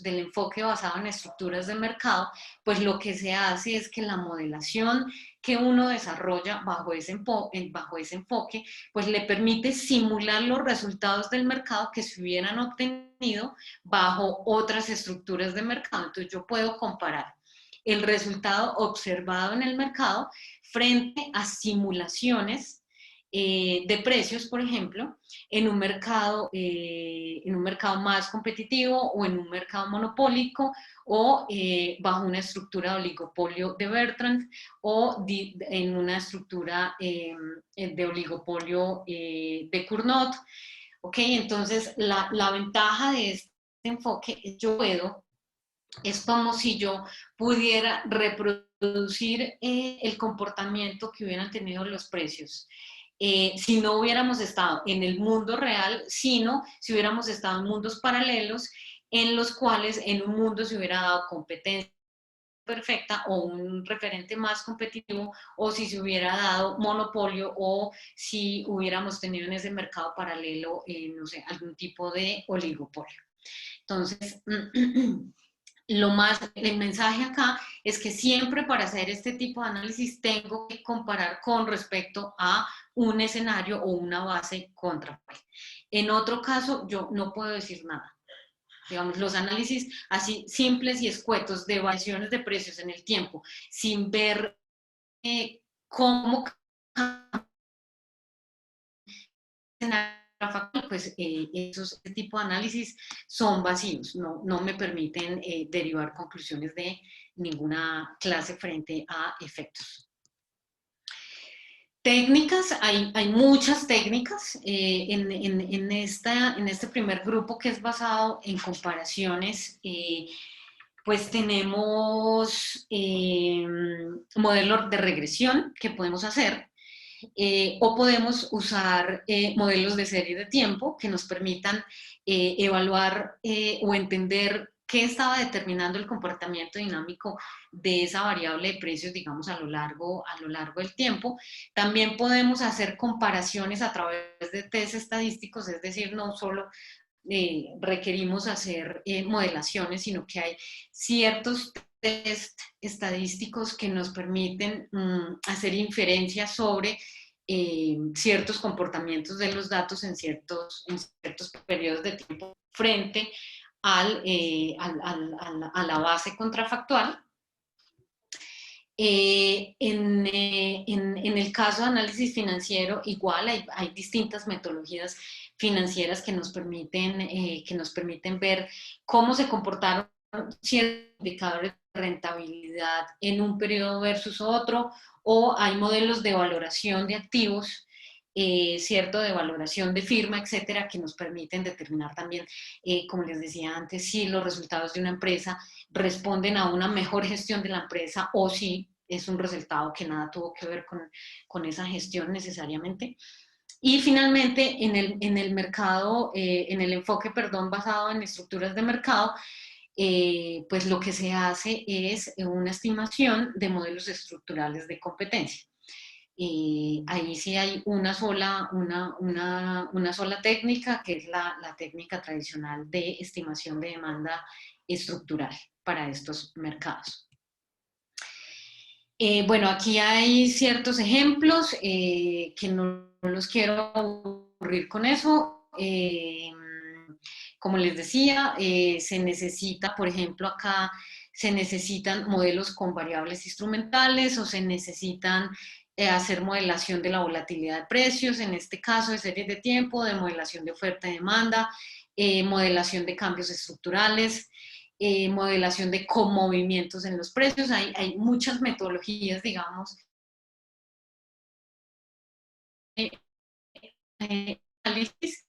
enfoque basado en estructuras de mercado, pues lo que se hace es que la modelación que uno desarrolla bajo ese enfoque, pues le permite simular los resultados del mercado que se hubieran obtenido bajo otras estructuras de mercado. Entonces yo puedo comparar el resultado observado en el mercado frente a simulaciones de precios, por ejemplo, en un mercado más competitivo o en un mercado monopólico o bajo una estructura de oligopolio de Bertrand o en una estructura de oligopolio de Cournot. ¿Ok? Entonces, la ventaja de este enfoque es es como si yo pudiera reproducir el comportamiento que hubieran tenido los precios. Si no hubiéramos estado en el mundo real, sino si hubiéramos estado en mundos paralelos en los cuales en un mundo se hubiera dado competencia perfecta o un referente más competitivo, o si se hubiera dado monopolio, o si hubiéramos tenido en ese mercado paralelo, no sé, algún tipo de oligopolio. Entonces, el mensaje acá es que siempre para hacer este tipo de análisis tengo que comparar con respecto a un escenario o una base contrafactual. En otro caso, yo no puedo decir nada. Digamos, los análisis así simples y escuetos de variaciones de precios en el tiempo, sin ver cómo pues ese tipo de análisis son vacíos, no me permiten derivar conclusiones de ninguna clase frente a efectos. Técnicas, hay muchas técnicas en este primer grupo, que es basado en comparaciones. pues tenemos modelos de regresión que podemos hacer, o podemos usar modelos de serie de tiempo que nos permitan evaluar o entender qué estaba determinando el comportamiento dinámico de esa variable de precios, digamos, a lo largo del tiempo. También podemos hacer comparaciones a través de test estadísticos, es decir, no solo requerimos hacer modelaciones, sino que hay ciertos test estadísticos que nos permiten hacer inferencias sobre ciertos comportamientos de los datos en ciertos periodos de tiempo frente a la base contrafactual. En el caso de análisis financiero, igual hay distintas metodologías financieras que nos permiten ver cómo se comportaron ciertos indicadores de rentabilidad en un periodo versus otro, o hay modelos de valoración de activos, cierto, de valoración de firma, etcétera, que nos permiten determinar también, como les decía antes, si los resultados de una empresa responden a una mejor gestión de la empresa o si es un resultado que nada tuvo que ver con esa gestión necesariamente. Y finalmente, en el mercado, en el enfoque, perdón, basado en estructuras de mercado, pues lo que se hace es una estimación de modelos estructurales de competencia. Ahí sí hay una sola técnica, que es la técnica tradicional de estimación de demanda estructural para estos mercados. Bueno, aquí hay ciertos ejemplos que no los quiero aburrir con eso. Como les decía, se necesita, por ejemplo, acá se necesitan modelos con variables instrumentales, o se necesitan hacer modelación de la volatilidad de precios, en este caso de series de tiempo, de modelación de oferta y demanda, modelación de cambios estructurales, modelación de conmovimientos en los precios. Hay muchas metodologías, digamos, análisis,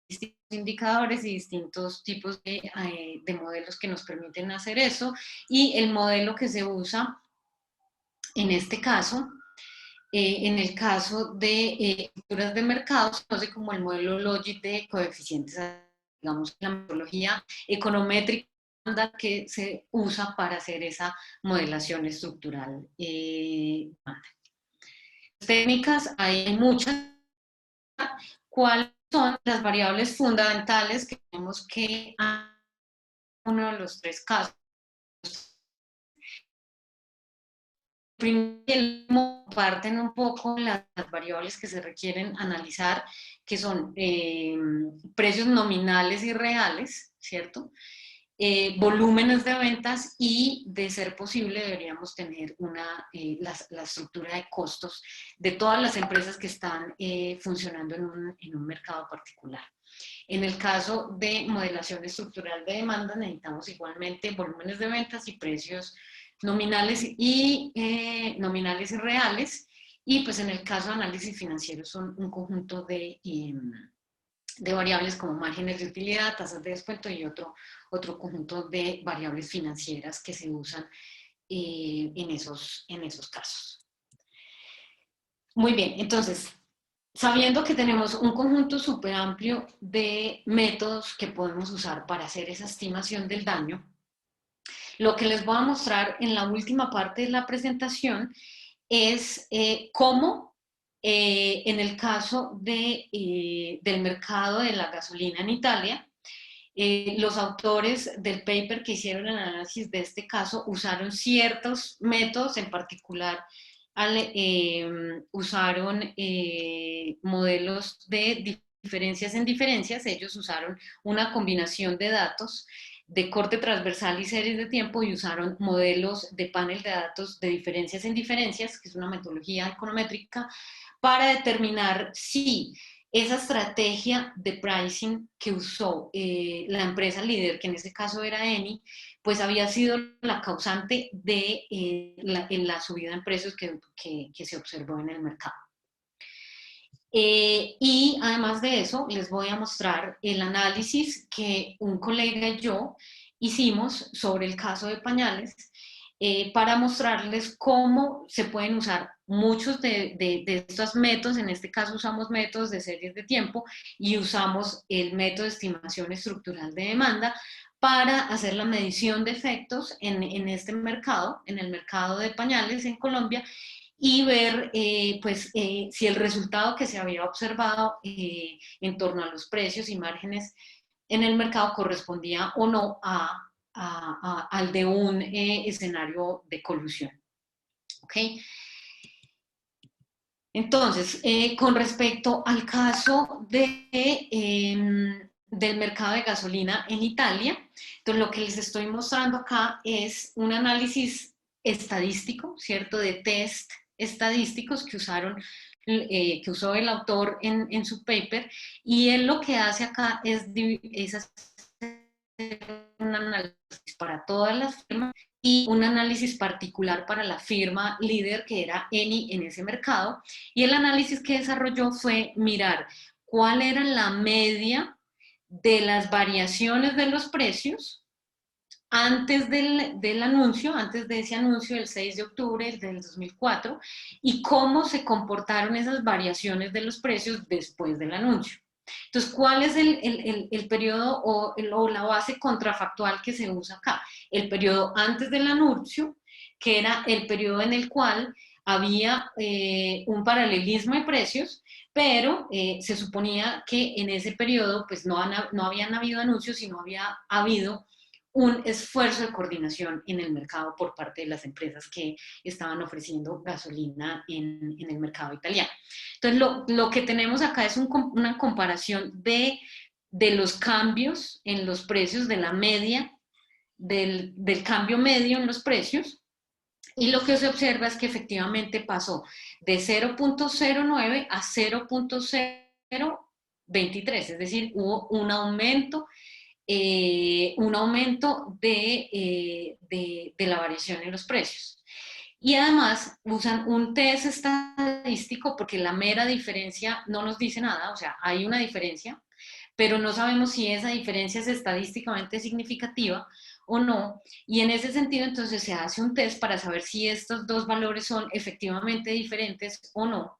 distintos indicadores y distintos tipos de modelos que nos permiten hacer eso. Y el modelo que se usa en este caso, en el caso de estructuras de mercado, se conoce como el modelo Logit de coeficientes, digamos, la metodología econométrica que se usa para hacer esa modelación estructural. Técnicas hay muchas. ¿Cuáles son las variables fundamentales que tenemos que uno de los tres casos? Primero, parten un poco las variables que se requieren analizar, que son precios nominales y reales, ¿cierto? Volúmenes de ventas, y de ser posible deberíamos tener la estructura de costos de todas las empresas que están funcionando en un mercado particular. En el caso de modelación estructural de demanda, necesitamos igualmente volúmenes de ventas y precios nominales y reales. Y pues en el caso de análisis financiero son un conjunto de variables como márgenes de utilidad, tasas de descuento y otro conjunto de variables financieras que se usan en esos casos. Muy bien, entonces, sabiendo que tenemos un conjunto súper amplio de métodos que podemos usar para hacer esa estimación del daño, lo que les voy a mostrar en la última parte de la presentación es cómo, en el caso del mercado de la gasolina en Italia, los autores del paper que hicieron el análisis de este caso usaron ciertos métodos, en particular usaron modelos de diferencias en diferencias. Ellos usaron una combinación de datos de corte transversal y series de tiempo, y usaron modelos de panel de datos de diferencias en diferencias, que es una metodología econométrica, para determinar si esa estrategia de pricing que usó la empresa líder, que en este caso era Eni, pues había sido la causante de la subida en precios que se observó en el mercado. Y además de eso, les voy a mostrar el análisis que un colega y yo hicimos sobre el caso de pañales, para mostrarles cómo se pueden usar muchos de estos métodos. En este caso usamos métodos de series de tiempo y usamos el método de estimación estructural de demanda para hacer la medición de efectos en este mercado, en el mercado de pañales en Colombia, y ver si el resultado que se había observado en torno a los precios y márgenes en el mercado correspondía o no al de un escenario de colusión. ¿Okay? Entonces, con respecto al caso del mercado de gasolina en Italia, entonces lo que les estoy mostrando acá es un análisis estadístico, ¿cierto? De test estadísticos que que usó el autor en su paper, y él lo que hace acá es hacer un análisis para todas las firmas y un análisis particular para la firma líder que era Eni en ese mercado, y el análisis que desarrolló fue mirar cuál era la media de las variaciones de los precios antes del anuncio, antes de ese anuncio del 6 de octubre del 2004, y cómo se comportaron esas variaciones de los precios después del anuncio. Entonces, ¿cuál es el periodo o la base contrafactual que se usa acá? El periodo antes del anuncio, que era el periodo en el cual había un paralelismo de precios, pero se suponía que en ese periodo pues no habían habido anuncios, sino había habido un esfuerzo de coordinación en el mercado por parte de las empresas que estaban ofreciendo gasolina en el mercado italiano. Entonces, lo que tenemos acá es una comparación de los cambios en los precios, de la media, del cambio medio en los precios, y lo que se observa es que efectivamente pasó de 0.09 a 0.023, es decir, hubo un aumento de la variación en los precios. Y además usan un test estadístico porque la mera diferencia no nos dice nada, o sea, hay una diferencia, pero no sabemos si esa diferencia es estadísticamente significativa o no, y en ese sentido entonces se hace un test para saber si estos dos valores son efectivamente diferentes o no.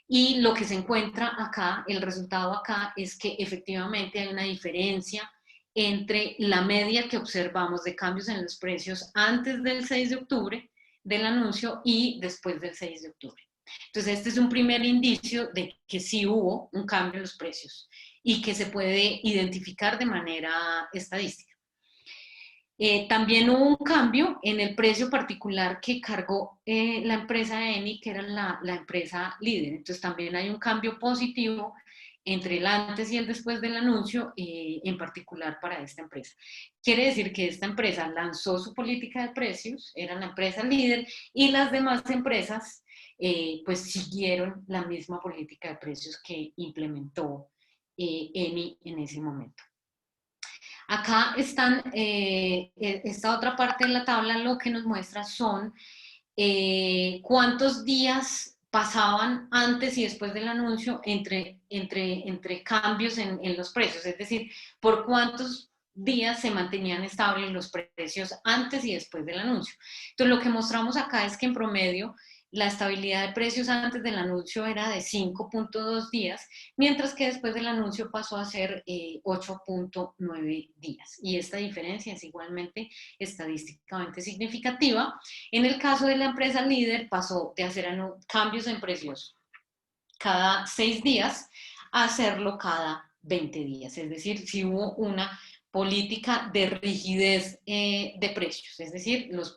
Y lo que se encuentra acá, el resultado acá, es que efectivamente hay una diferencia entre la media que observamos de cambios en los precios antes del 6 de octubre del anuncio y después del 6 de octubre. Entonces, este es un primer indicio de que sí hubo un cambio en los precios y que se puede identificar de manera estadística. También hubo un cambio en el precio particular que cargó la empresa Eni, que era la empresa líder. Entonces también hay un cambio positivo entre el antes y el después del anuncio, en particular para esta empresa. Quiere decir que esta empresa lanzó su política de precios, era la empresa líder, y las demás empresas pues siguieron la misma política de precios que implementó Eni en ese momento. Acá están, esta otra parte de la tabla lo que nos muestra son cuántos días pasaban antes y después del anuncio entre cambios en los precios, es decir, por cuántos días se mantenían estables los precios antes y después del anuncio. Entonces, lo que mostramos acá es que en promedio la estabilidad de precios antes del anuncio era de 5.2 días, mientras que después del anuncio pasó a ser 8.9 días. Y esta diferencia es igualmente estadísticamente significativa. En el caso de la empresa líder pasó de hacer cambios en precios cada 6 días a hacerlo cada 20 días. Es decir, si hubo una política de rigidez de precios, es decir, los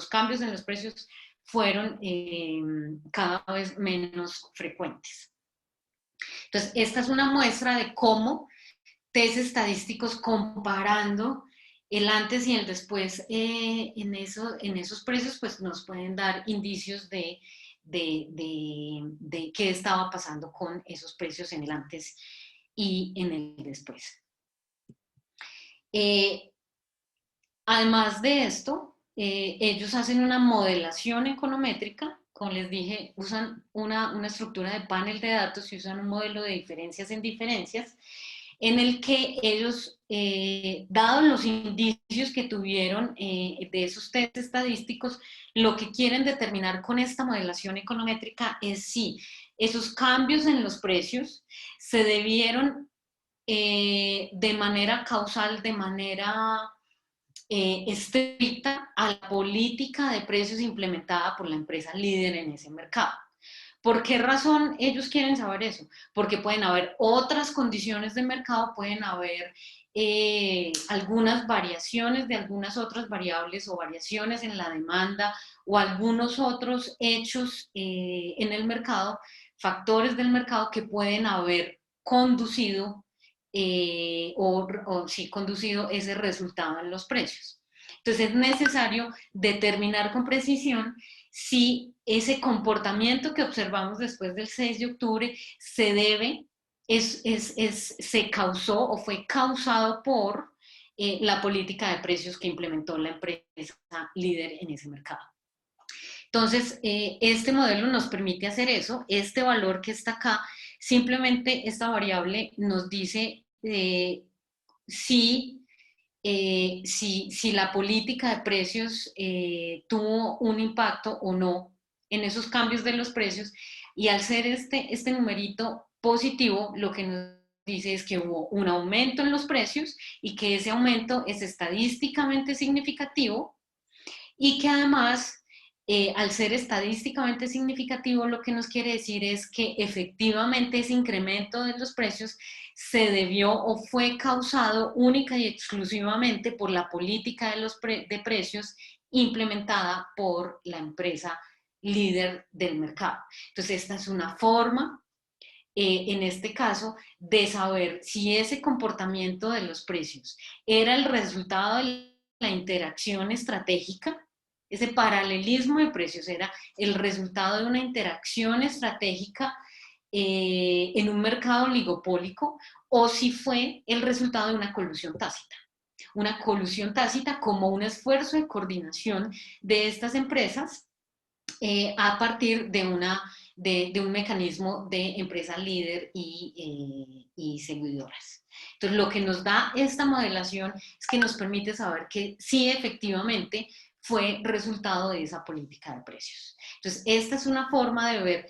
cambios en los precios fueron cada vez menos frecuentes. Entonces, esta es una muestra de cómo test estadísticos comparando el antes y el después en esos precios, pues nos pueden dar indicios de qué estaba pasando con esos precios en el antes y en el después. Además de esto, ellos hacen una modelación econométrica, como les dije, usan una estructura de panel de datos y usan un modelo de diferencias en diferencias, en el que ellos, dados los indicios que tuvieron de esos test estadísticos, lo que quieren determinar con esta modelación econométrica es si esos cambios en los precios se debieron de manera causal, de manera estricta a la política de precios implementada por la empresa líder en ese mercado. ¿Por qué razón ellos quieren saber eso? Porque pueden haber otras condiciones de mercado, pueden haber algunas variaciones de algunas otras variables o variaciones en la demanda o algunos otros hechos en el mercado, factores del mercado que pueden haber conducido sí, conducido ese resultado en los precios. Entonces es necesario determinar con precisión si ese comportamiento que observamos después del 6 de octubre se debe, se causó o fue causado por la política de precios que implementó la empresa líder en ese mercado. Entonces, este modelo nos permite hacer eso. Este valor que está acá, simplemente esta variable nos dice si la política de precios tuvo un impacto o no en esos cambios de los precios, y al ser este numerito positivo, lo que nos dice es que hubo un aumento en los precios y que ese aumento es estadísticamente significativo y que además, al ser estadísticamente significativo, lo que nos quiere decir es que efectivamente ese incremento de los precios se debió o fue causado única y exclusivamente por la política de precios implementada por la empresa líder del mercado. Entonces, esta es una forma, en este caso, de saber si ese comportamiento de los precios era el resultado de la interacción estratégica. Ese paralelismo de precios era el resultado de una interacción estratégica en un mercado oligopólico, o si fue el resultado de una colusión tácita. Una colusión tácita como un esfuerzo de coordinación de estas empresas a partir de un mecanismo de empresa líder y seguidoras. Entonces, lo que nos da esta modelación es que nos permite saber que sí, efectivamente, fue resultado de esa política de precios. Entonces, esta es una forma de ver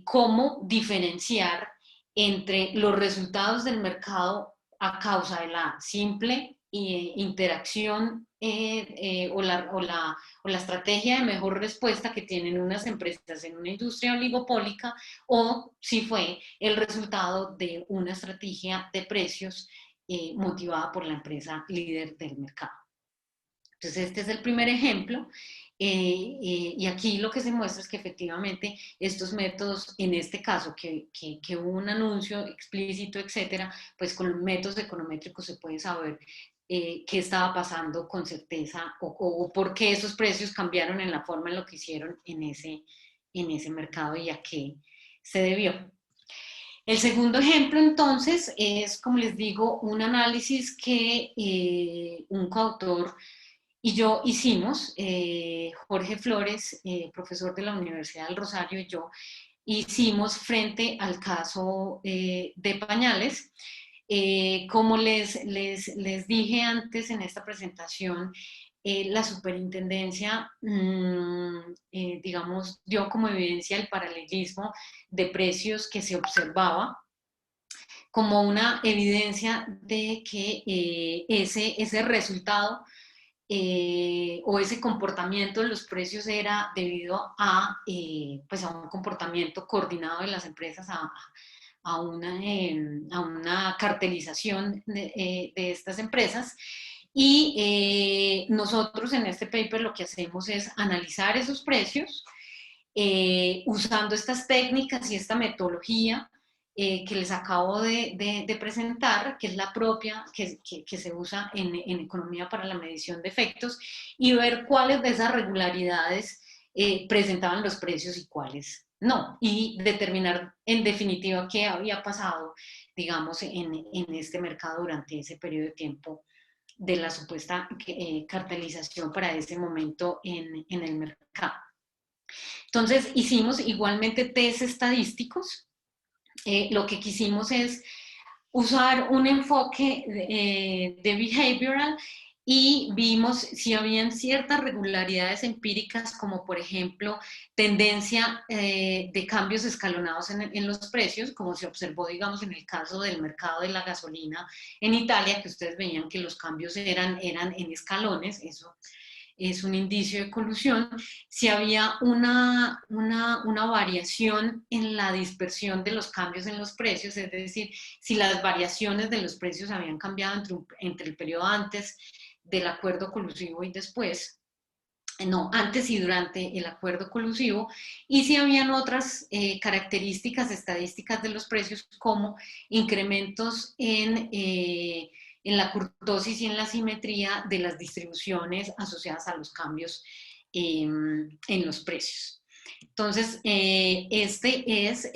cómo diferenciar entre los resultados del mercado a causa de la simple interacción o la estrategia de mejor respuesta que tienen unas empresas en una industria oligopólica, o si fue el resultado de una estrategia de precios motivada por la empresa líder del mercado. Entonces, este es el primer ejemplo. Y aquí lo que se muestra es que efectivamente estos métodos, en este caso, que hubo un anuncio explícito, etcétera, pues con métodos econométricos se puede saber qué estaba pasando con certeza o por qué esos precios cambiaron en la forma en lo que hicieron en ese mercado y a qué se debió. El segundo ejemplo, entonces, es, como les digo, un análisis que un coautor y yo hicimos, Jorge Flores, profesor de la Universidad del Rosario, y yo hicimos frente al caso de pañales. Como les dije antes en esta presentación, la superintendencia, digamos, dio como evidencia el paralelismo de precios que se observaba como una evidencia de que ese resultado o ese comportamiento de los precios era debido pues a un comportamiento coordinado de las empresas, a una cartelización de estas empresas. Y nosotros en este paper lo que hacemos es analizar esos precios usando estas técnicas y esta metodología que les acabo de presentar, que es la propia que se usa en economía para la medición de efectos, y ver cuáles de esas regularidades presentaban los precios y cuáles no, y determinar en definitiva qué había pasado, digamos, en este mercado durante ese periodo de tiempo de la supuesta cartelización para ese momento en el mercado. Entonces hicimos igualmente test estadísticos lo que quisimos es usar un enfoque de behavioral y vimos si habían ciertas regularidades empíricas, como por ejemplo tendencia de cambios escalonados en los precios, como se observó, digamos, en el caso del mercado de la gasolina en Italia, que ustedes veían que los cambios eran en escalones. Eso es un indicio de colusión. Si había una variación en la dispersión de los cambios en los precios, es decir, si las variaciones de los precios habían cambiado entre el periodo antes del acuerdo colusivo y después, no, antes y durante el acuerdo colusivo, y si habían otras características estadísticas de los precios, como incrementos en la kurtosis y en la simetría de las distribuciones asociadas a los cambios en los precios. Entonces, este es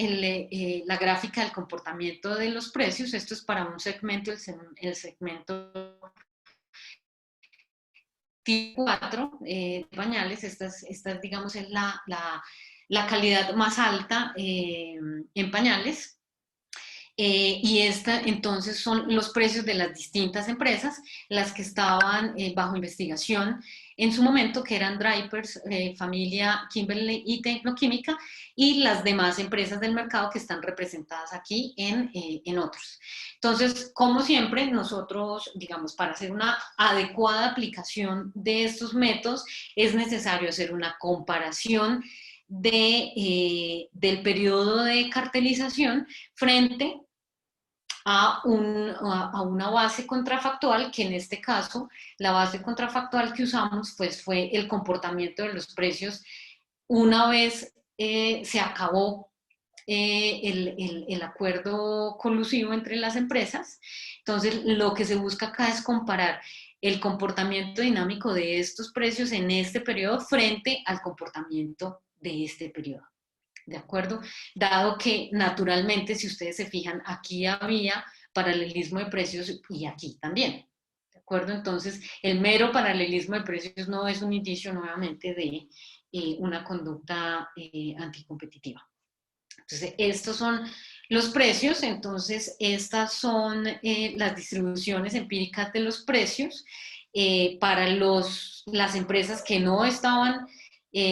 la gráfica del comportamiento de los precios. Esto es para un segmento, el segmento tipo 4 pañales. Esta digamos, es la calidad más alta en pañales. Y esta entonces son los precios de las distintas empresas, las que estaban bajo investigación en su momento, que eran Dreyfus, Familia, Kimberly y Tecnoquímica, y las demás empresas del mercado que están representadas aquí en otros. Entonces, como siempre, nosotros, digamos, para hacer una adecuada aplicación de estos métodos, es necesario hacer una comparación del periodo de cartelización frente a una base contrafactual, que en este caso la base contrafactual que usamos pues, fue el comportamiento de los precios una vez se acabó el acuerdo colusivo entre las empresas. Entonces, lo que se busca acá es comparar el comportamiento dinámico de estos precios en este periodo frente al comportamiento de este periodo. ¿De acuerdo? Dado que naturalmente, si ustedes se fijan, aquí había paralelismo de precios y aquí también. ¿De acuerdo? Entonces, el mero paralelismo de precios no es un indicio nuevamente de una conducta anticompetitiva. Entonces, estos son los precios. Entonces, estas son las distribuciones empíricas de los precios para las empresas que no estaban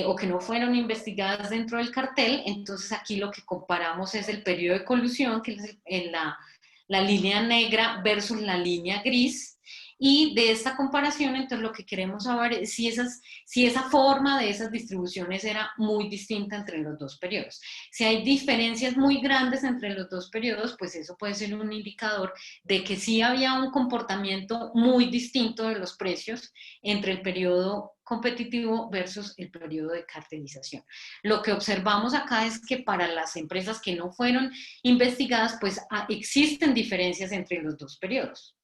o que no fueron investigadas dentro del cartel. Entonces, aquí lo que comparamos es el periodo de colusión, que es la línea negra versus la línea gris. Y de esta comparación, entonces lo que queremos saber es si esa forma de esas distribuciones era muy distinta entre los dos periodos. Si hay diferencias muy grandes entre los dos periodos, pues eso puede ser un indicador de que sí había un comportamiento muy distinto de los precios entre el periodo competitivo versus el periodo de cartelización. Lo que observamos acá es que para las empresas que no fueron investigadas, pues existen diferencias entre los dos periodos.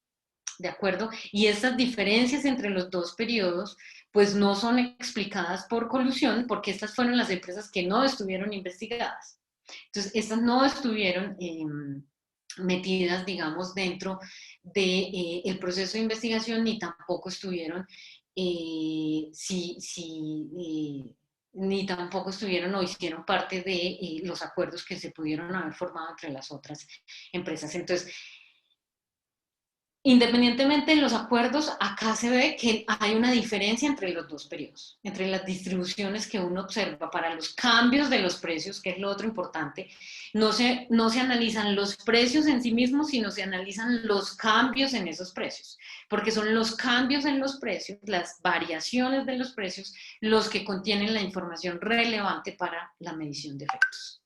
¿De acuerdo? Y estas diferencias entre los dos periodos, pues no son explicadas por colusión, porque estas fueron las empresas que no estuvieron investigadas. Entonces, estas no estuvieron metidas, digamos, dentro del proceso de investigación, ni tampoco estuvieron, ni tampoco estuvieron o hicieron parte de los acuerdos que se pudieron haber formado entre las otras empresas. Entonces, independientemente de los acuerdos, acá se ve que hay una diferencia entre los dos periodos, entre las distribuciones que uno observa para los cambios de los precios, que es lo otro importante. No se analizan los precios en sí mismos, sino se analizan los cambios en esos precios, porque son los cambios en los precios, las variaciones de los precios, los que contienen la información relevante para la medición de efectos.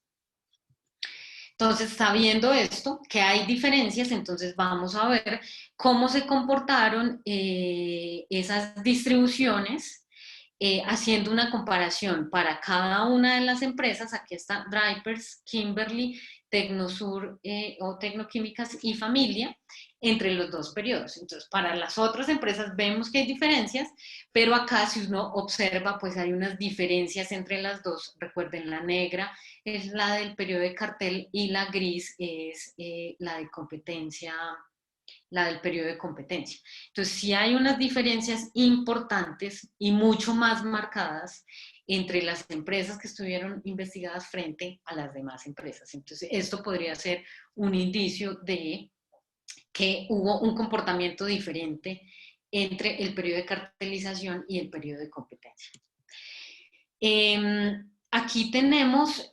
Entonces, sabiendo esto, que hay diferencias, entonces vamos a ver cómo se comportaron esas distribuciones haciendo una comparación para cada una de las empresas. Aquí está Dreyfus, Kimberly, Tecnosur o Tecnoquímicas y Familia, entre los dos periodos. Entonces, para las otras empresas vemos que hay diferencias, pero acá si uno observa, pues hay unas diferencias entre las dos. Recuerden, la negra es la del periodo de cartel y la gris es la de competencia la del periodo de competencia. Entonces, sí hay unas diferencias importantes y mucho más marcadas entre las empresas que estuvieron investigadas frente a las demás empresas. Entonces, esto podría ser un indicio de que hubo un comportamiento diferente entre el periodo de cartelización y el periodo de competencia. Aquí tenemos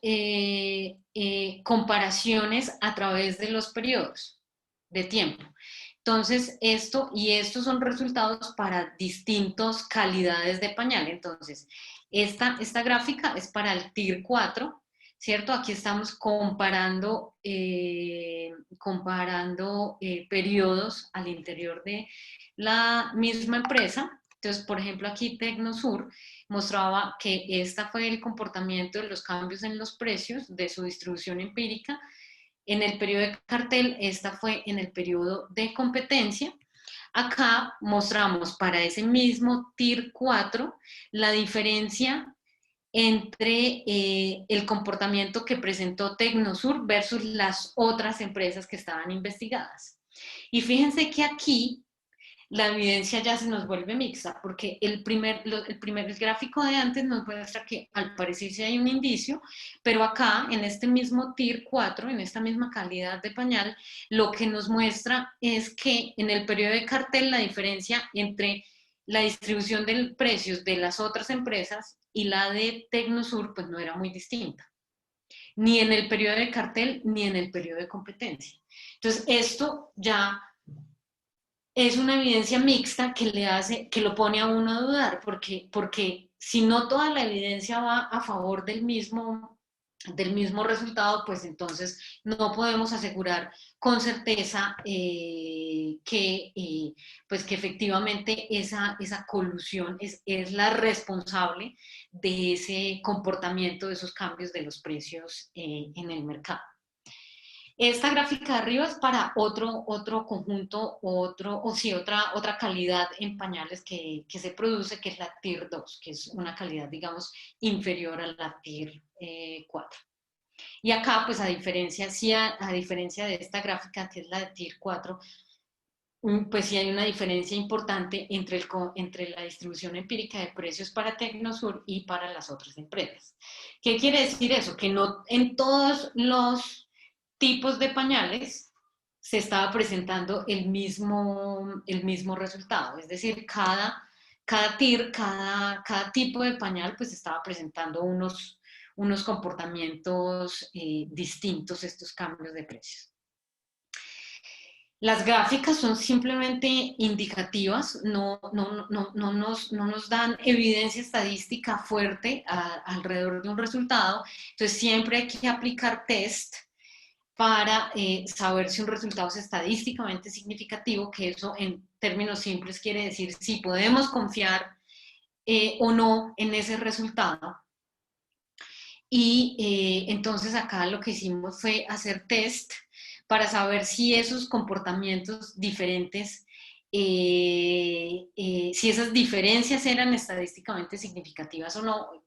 comparaciones a través de los periodos de tiempo. Entonces, estos son resultados para distintas calidades de pañal. Entonces, esta gráfica es para el TIR 4, ¿cierto? Aquí estamos comparando periodos al interior de la misma empresa. Entonces, por ejemplo, aquí Tecnosur mostraba que este fue el comportamiento de los cambios en los precios de su distribución empírica. En el periodo de cartel, esta fue en el periodo de competencia. Acá mostramos para ese mismo TIR 4 la diferencia entre el comportamiento que presentó Tecnosur versus las otras empresas que estaban investigadas. Y fíjense que aquí la evidencia ya se nos vuelve mixta, porque el primer gráfico de antes nos muestra que al parecer sí hay un indicio, pero acá, en este mismo TIR 4, en esta misma calidad de pañal, lo que nos muestra es que en el periodo de cartel la diferencia entre la distribución de precios de las otras empresas y la de Tecnosur, pues no era muy distinta, ni en el periodo de cartel, ni en el periodo de competencia. Entonces, esto ya es una evidencia mixta que lo pone a uno a dudar, porque si no toda la evidencia va a favor del mismo resultado, pues entonces no podemos asegurar con certeza pues que efectivamente esa colusión es la responsable de ese comportamiento, de esos cambios de los precios en el mercado. Esta gráfica de arriba es para otro conjunto, otra calidad en pañales que se produce, que es la TIR 2, que es una calidad, digamos, inferior a la TIR 4. Y acá, pues a diferencia de esta gráfica, que es la de TIR 4, pues sí hay una diferencia importante entre la distribución empírica de precios para Tecnosur y para las otras empresas. ¿Qué quiere decir eso? Que no en todos los tipos de pañales se estaba presentando el mismo resultado, es decir, cada TIR, cada tipo de pañal pues estaba presentando unos comportamientos distintos, estos cambios de precios. Las gráficas son simplemente indicativas, no nos dan evidencia estadística fuerte alrededor de un resultado, entonces siempre hay que aplicar test para saber si un resultado es estadísticamente significativo, que eso en términos simples quiere decir si podemos confiar o no en ese resultado. Y entonces acá lo que hicimos fue hacer test para saber si esos comportamientos diferentes, si esas diferencias eran estadísticamente significativas o no.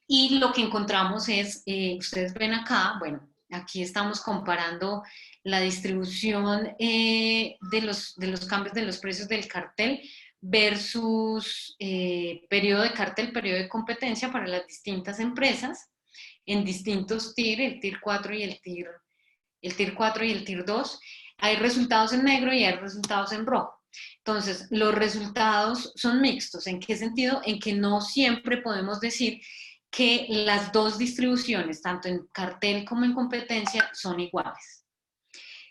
Y lo que encontramos es, ustedes ven acá, bueno, aquí estamos comparando la distribución de los cambios de los precios del cartel versus periodo de cartel, periodo de competencia para las distintas empresas en distintos TIR, el TIR 4 y el TIR 4 y el TIR 2. Hay resultados en negro y hay resultados en rojo. Entonces, los resultados son mixtos. ¿En qué sentido? En que no siempre podemos decir que las dos distribuciones, tanto en cartel como en competencia, son iguales.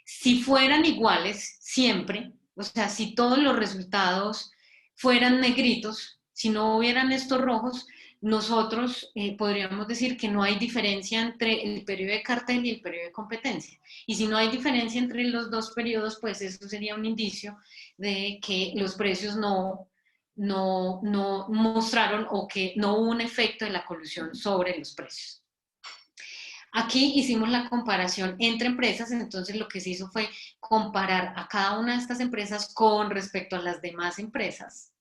Si fueran iguales siempre, o sea, si todos los resultados fueran negritos, si no hubieran estos rojos, nosotros podríamos decir que no hay diferencia entre el periodo de cartel y el periodo de competencia. Y si no hay diferencia entre los dos periodos, pues eso sería un indicio de que los precios no mostraron o que no hubo un efecto de la colusión sobre los precios. Aquí hicimos la comparación entre empresas, entonces lo que se hizo fue comparar a cada una de estas empresas con respecto a las demás empresas.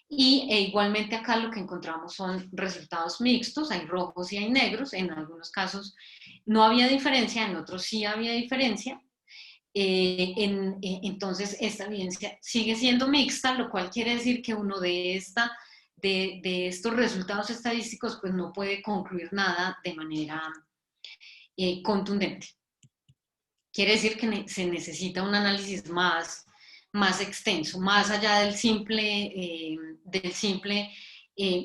Y igualmente acá lo que encontramos son resultados mixtos, hay rojos y hay negros, en algunos casos no había diferencia, en otros sí había diferencia. entonces esta evidencia sigue siendo mixta, lo cual quiere decir que uno de estos resultados estadísticos pues no puede concluir nada de manera contundente. Quiere decir que se necesita un análisis más extenso, más allá del simple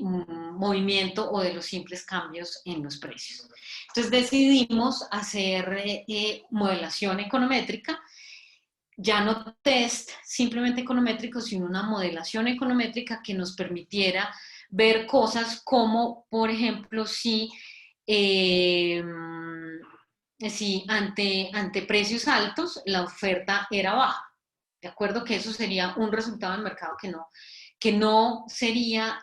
movimiento o de los simples cambios en los precios. Entonces decidimos hacer modelación econométrica, ya no test simplemente econométrico, sino una modelación econométrica que nos permitiera ver cosas como, por ejemplo, si ante precios altos la oferta era baja. De acuerdo que eso sería un resultado del mercado que no sería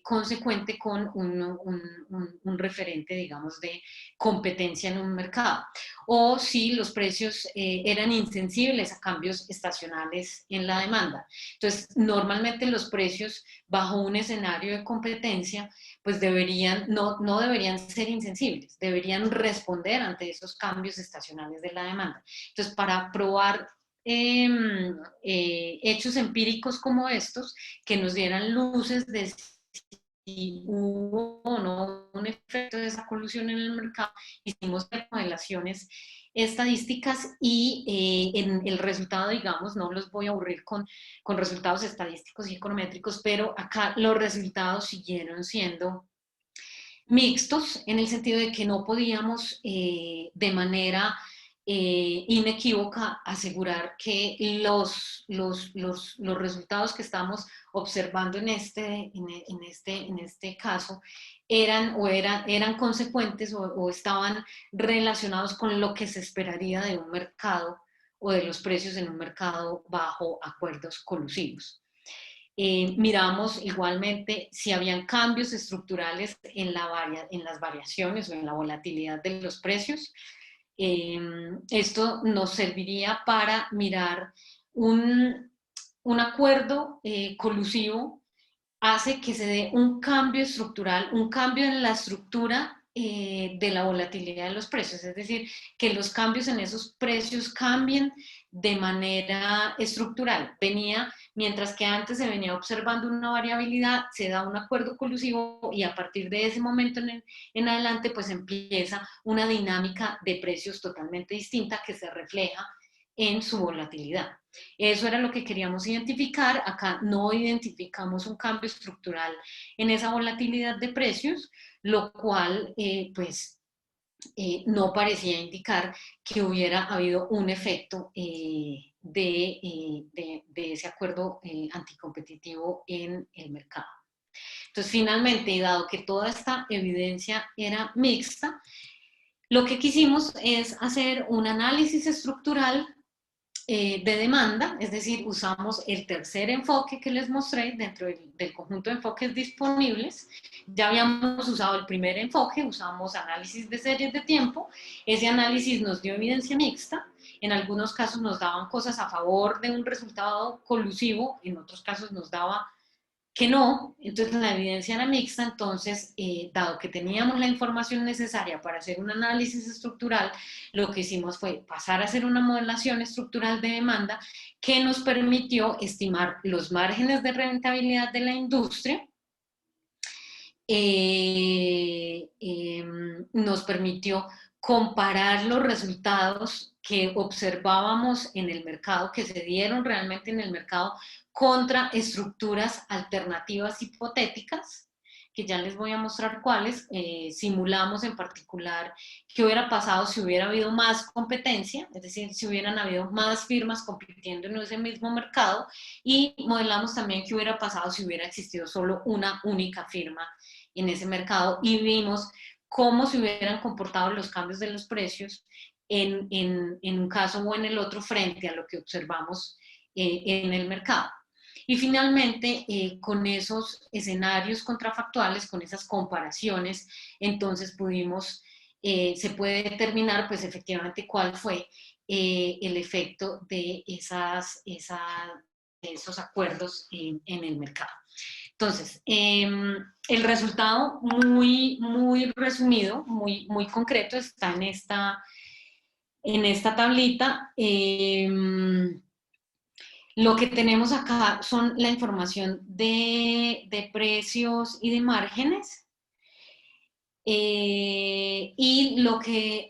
consecuente con un referente, digamos, de competencia en un mercado. O si los precios eran insensibles a cambios estacionales en la demanda. Entonces, normalmente los precios bajo un escenario de competencia pues no deberían ser insensibles, deberían responder ante esos cambios estacionales de la demanda. Entonces, para probar hechos empíricos como estos, que nos dieran luces de si hubo o no un efecto de esa colusión en el mercado, hicimos modelaciones estadísticas y en el resultado, digamos, no los voy a aburrir con resultados estadísticos y econométricos, pero acá los resultados siguieron siendo mixtos en el sentido de que no podíamos de manera inequívoca asegurar que los resultados que estamos observando en este caso eran consecuentes o estaban relacionados con lo que se esperaría de un mercado o de los precios en un mercado bajo acuerdos colusivos. Miramos igualmente si habían cambios estructurales en las variaciones o en la volatilidad de los precios. Esto nos serviría para mirar un acuerdo colusivo hace que se dé un cambio estructural, un cambio en la estructura de la volatilidad de los precios, es decir, que los cambios en esos precios cambien de manera estructural. Mientras que antes se venía observando una variabilidad, se da un acuerdo colusivo y a partir de ese momento en adelante pues empieza una dinámica de precios totalmente distinta que se refleja en su volatilidad. Eso era lo que queríamos identificar. Acá no identificamos un cambio estructural en esa volatilidad de precios, lo cual no parecía indicar que hubiera habido un efecto de ese acuerdo anticompetitivo en el mercado. Entonces, finalmente, dado que toda esta evidencia era mixta, lo que quisimos es hacer un análisis estructural de demanda, es decir, usamos el tercer enfoque que les mostré dentro del conjunto de enfoques disponibles. Ya habíamos usado el primer enfoque, usamos análisis de series de tiempo. Ese análisis nos dio evidencia mixta. En algunos casos nos daban cosas a favor de un resultado colusivo, en otros casos nos daba que no. Entonces la evidencia era mixta. Entonces, dado que teníamos la información necesaria para hacer un análisis estructural, lo que hicimos fue pasar a hacer una modelación estructural de demanda que nos permitió estimar los márgenes de rentabilidad de la industria, nos permitió comparar los resultados que observábamos en el mercado, que se dieron realmente en el mercado, contra estructuras alternativas hipotéticas, que ya les voy a mostrar cuáles. Simulamos en particular qué hubiera pasado si hubiera habido más competencia, es decir, si hubieran habido más firmas compitiendo en ese mismo mercado, y modelamos también qué hubiera pasado si hubiera existido solo una única firma en ese mercado, y vimos cómo se hubieran comportado los cambios de los precios en un caso o en el otro frente a lo que observamos en el mercado. Y finalmente, con esos escenarios contrafactuales, con esas comparaciones, entonces se puede determinar pues efectivamente cuál fue el efecto de esos acuerdos en el mercado. Entonces, el resultado muy resumido, muy concreto, está En esta tablita, lo que tenemos acá son la información de precios y de márgenes. Y lo que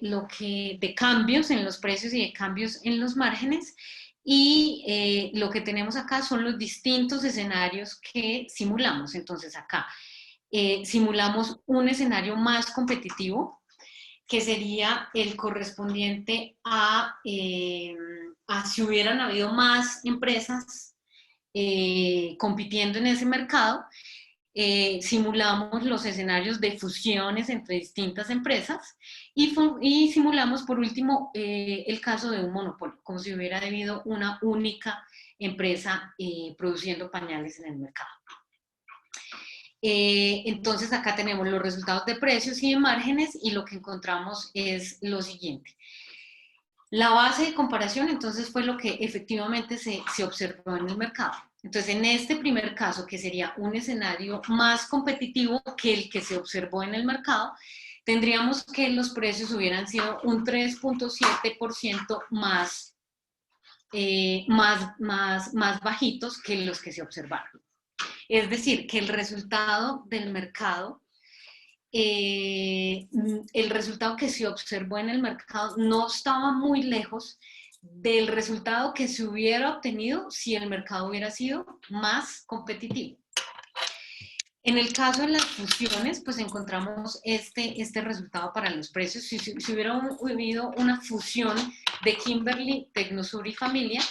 de cambios en los precios y de cambios en los márgenes, y lo que tenemos acá son los distintos escenarios que simulamos. Entonces acá simulamos un escenario más competitivo, que sería el correspondiente a si hubieran habido más empresas compitiendo en ese mercado. Simulamos los escenarios de fusiones entre distintas empresas y simulamos por último el caso de un monopolio, como si hubiera habido una única empresa produciendo pañales en el mercado. Entonces acá tenemos los resultados de precios y de márgenes, y lo que encontramos es lo siguiente. La base de comparación entonces fue lo que efectivamente se observó en el mercado. Entonces, en este primer caso, que sería un escenario más competitivo que el que se observó en el mercado, tendríamos que los precios hubieran sido un 3.7% más bajitos que los que se observaron. Es decir, que el resultado del mercado, el resultado que se observó en el mercado no estaba muy lejos del resultado que se hubiera obtenido si el mercado hubiera sido más competitivo. En el caso de las fusiones, pues encontramos este resultado para los precios. Si hubiera habido una fusión de Kimberly, Tecnosur y Familia,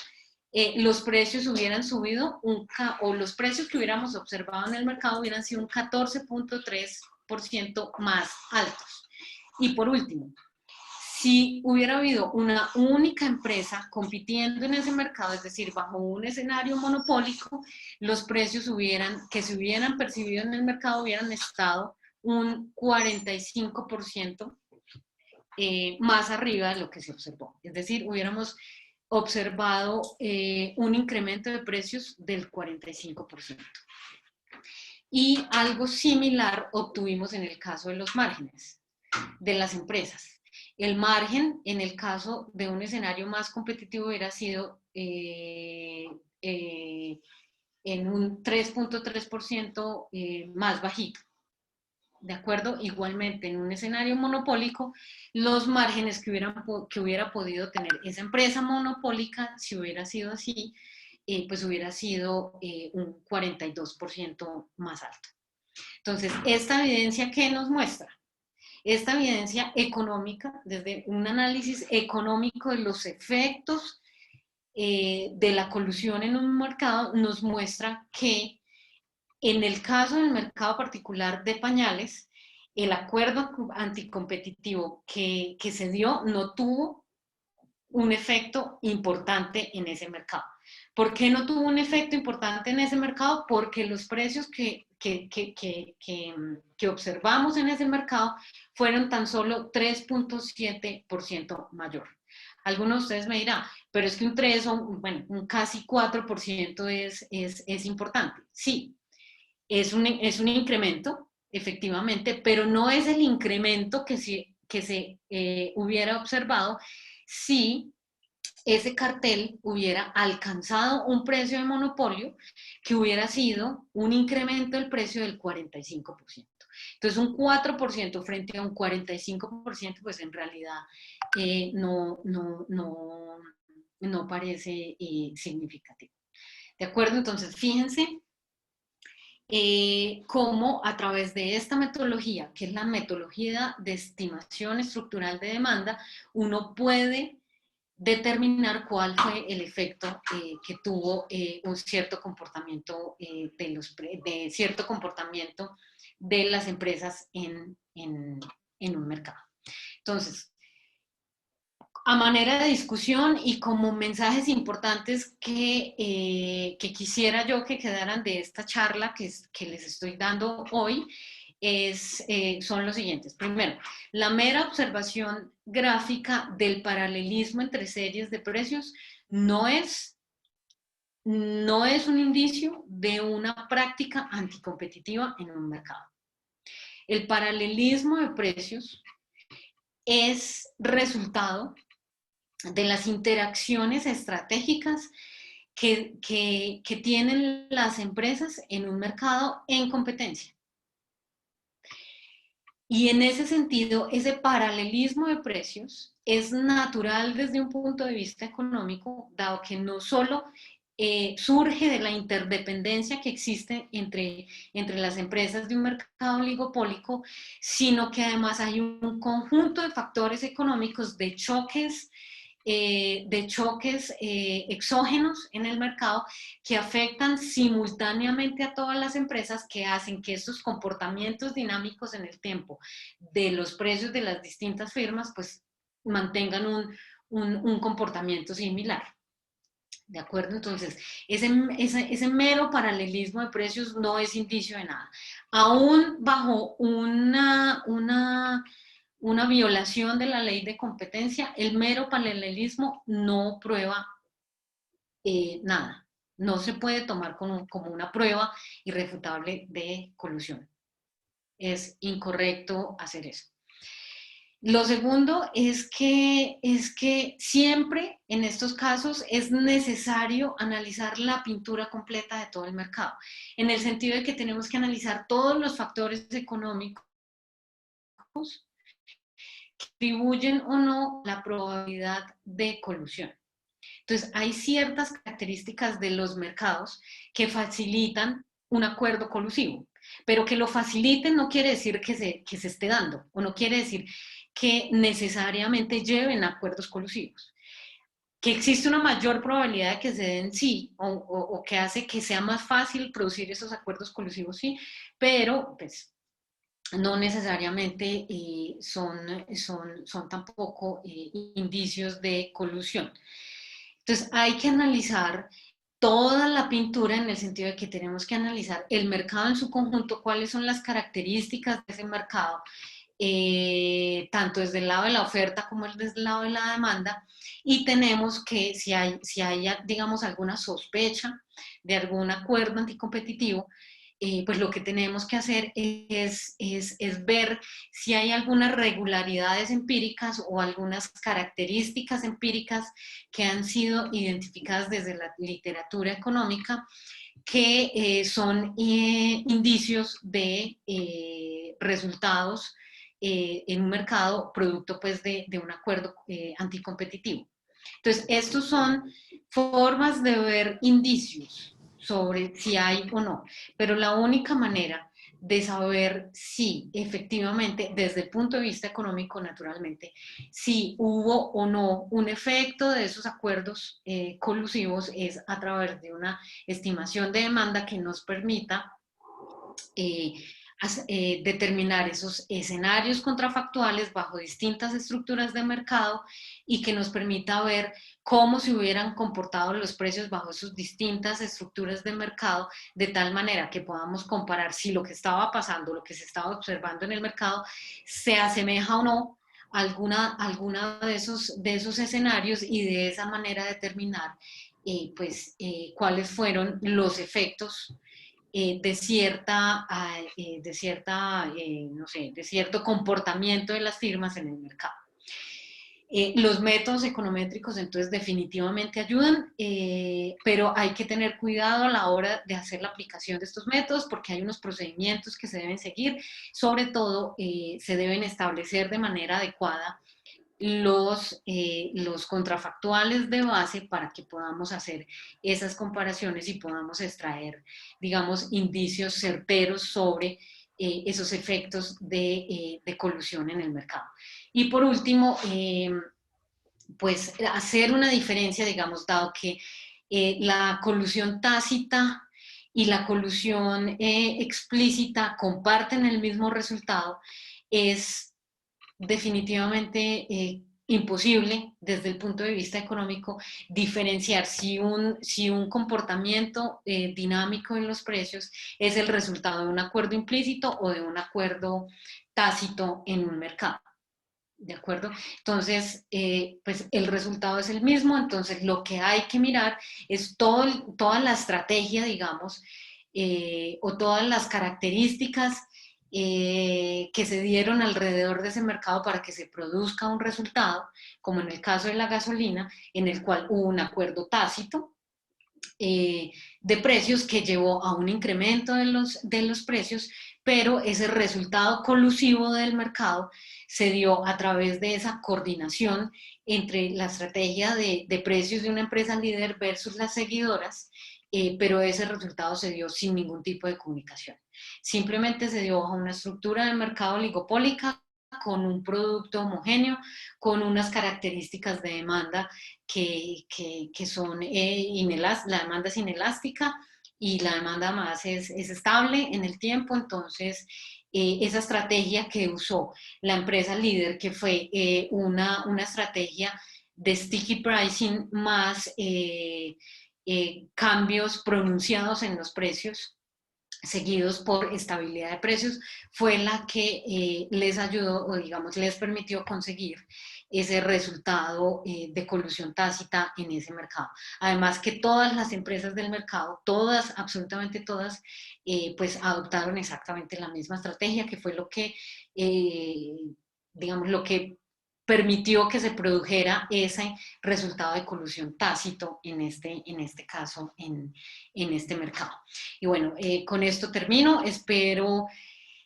los precios hubieran subido, o los precios que hubiéramos observado en el mercado hubieran sido un 14.3% más altos. Y por último, si hubiera habido una única empresa compitiendo en ese mercado, es decir, bajo un escenario monopólico, los precios que se hubieran percibido en el mercado hubieran estado un 45% más arriba de lo que se observó. Es decir, hubiéramos observado un incremento de precios del 45%. Y algo similar obtuvimos en el caso de los márgenes de las empresas. El margen, en el caso de un escenario más competitivo, hubiera sido en un 3.3% más bajito. ¿De acuerdo? Igualmente, en un escenario monopólico, los márgenes que hubiera podido tener esa empresa monopólica, si hubiera sido así, pues hubiera sido un 42% más alto. Entonces, esta evidencia, ¿qué nos muestra? Esta evidencia económica, desde un análisis económico de los efectos de la colusión en un mercado, nos muestra que en el caso del mercado particular de pañales, el acuerdo anticompetitivo que se dio no tuvo un efecto importante en ese mercado. ¿Por qué no tuvo un efecto importante en ese mercado? Porque los precios que observamos en ese mercado fueron tan solo 3.7% mayor. Algunos de ustedes me dirán, pero es que un 3 o un casi 4% es importante. Sí, es un incremento, efectivamente, pero no es el incremento que se hubiera observado si ese cartel hubiera alcanzado un precio de monopolio que hubiera sido un incremento del precio del 45%. Entonces, un 4% frente a un 45%, pues en realidad no parece significativo. ¿De acuerdo? Entonces, fíjense cómo a través de esta metodología, que es la metodología de estimación estructural de demanda, uno puede determinar cuál fue el efecto que tuvo un cierto comportamiento de las empresas en un mercado. Entonces, a manera de discusión y como mensajes importantes que quisiera yo que quedaran de esta charla que les estoy dando hoy, son los siguientes. Primero, la mera observación gráfica del paralelismo entre series de precios no es un indicio de una práctica anticompetitiva en un mercado. El paralelismo de precios es resultado de las interacciones estratégicas que tienen las empresas en un mercado en competencia. Y en ese sentido, ese paralelismo de precios es natural desde un punto de vista económico, dado que no solo surge de la interdependencia que existe entre las empresas de un mercado oligopólico, sino que además hay un conjunto de factores económicos de choques exógenos en el mercado que afectan simultáneamente a todas las empresas, que hacen que estos comportamientos dinámicos en el tiempo de los precios de las distintas firmas pues mantengan un comportamiento similar. ¿De acuerdo? Entonces, ese mero paralelismo de precios no es indicio de nada. Aún bajo una violación de la ley de competencia, el mero paralelismo no prueba nada. No se puede tomar como una prueba irrefutable de colusión. Es incorrecto hacer eso. Lo segundo es que siempre en estos casos es necesario analizar la pintura completa de todo el mercado, en el sentido de que tenemos que analizar todos los factores económicos que contribuyen o no a la probabilidad de colusión. Entonces, hay ciertas características de los mercados que facilitan un acuerdo colusivo, pero que lo faciliten no quiere decir que se esté dando, o no quiere decir que necesariamente lleven a acuerdos colusivos. Que existe una mayor probabilidad de que se den, sí, o que hace que sea más fácil producir esos acuerdos colusivos, sí, pero pues no necesariamente son tampoco indicios de colusión. Entonces hay que analizar toda la pintura en el sentido de que tenemos que analizar el mercado en su conjunto, cuáles son las características de ese mercado, tanto desde el lado de la oferta como desde el lado de la demanda, y tenemos que, si hay digamos, alguna sospecha de algún acuerdo anticompetitivo, pues lo que tenemos que hacer es ver si hay algunas regularidades empíricas o algunas características empíricas que han sido identificadas desde la literatura económica que son indicios de resultados en un mercado producto pues de un acuerdo anticompetitivo. Entonces, estos son formas de ver indicios sobre si hay o no, pero la única manera de saber si efectivamente, desde el punto de vista económico, naturalmente, si hubo o no un efecto de esos acuerdos colusivos es a través de una estimación de demanda que nos permita determinar esos escenarios contrafactuales bajo distintas estructuras de mercado y que nos permita ver cómo se hubieran comportado los precios bajo esas distintas estructuras de mercado, de tal manera que podamos comparar si lo que estaba pasando, lo que se estaba observando en el mercado, se asemeja o no a alguna de esos escenarios, y de esa manera determinar cuáles fueron los efectos de cierto comportamiento de las firmas en el mercado. Los métodos econométricos entonces definitivamente ayudan, pero hay que tener cuidado a la hora de hacer la aplicación de estos métodos, porque hay unos procedimientos que se deben seguir. Sobre todo se deben establecer de manera adecuada los contrafactuales de base para que podamos hacer esas comparaciones y podamos extraer, digamos, indicios certeros sobre esos efectos de colusión en el mercado. Y por último, pues hacer una diferencia, digamos, dado que la colusión tácita y la colusión explícita comparten el mismo resultado, es definitivamente imposible desde el punto de vista económico diferenciar si un comportamiento dinámico en los precios es el resultado de un acuerdo implícito o de un acuerdo tácito en un mercado. ¿De acuerdo? Entonces, pues el resultado es el mismo. Entonces lo que hay que mirar es toda la estrategia, digamos, o todas las características que se dieron alrededor de ese mercado para que se produzca un resultado, como en el caso de la gasolina, en el cual hubo un acuerdo tácito de precios que llevó a un incremento de los precios, pero ese resultado colusivo del mercado se dio a través de esa coordinación entre la estrategia de precios de una empresa líder versus las seguidoras, pero ese resultado se dio sin ningún tipo de comunicación. Simplemente se dio bajo una estructura de mercado oligopólica con un producto homogéneo, con unas características de demanda que son la demanda es inelástica y la demanda más es estable en el tiempo. Entonces, esa estrategia que usó la empresa líder, que fue una estrategia de sticky pricing más cambios pronunciados en los precios, seguidos por estabilidad de precios, fue la que les ayudó, o digamos, les permitió conseguir ese resultado de colusión tácita en ese mercado. Además que todas las empresas del mercado, todas, absolutamente todas, pues adoptaron exactamente la misma estrategia, que fue lo que, digamos, lo que permitió que se produjera ese resultado de colusión tácito en este caso, en este mercado. Y bueno, con esto termino. Espero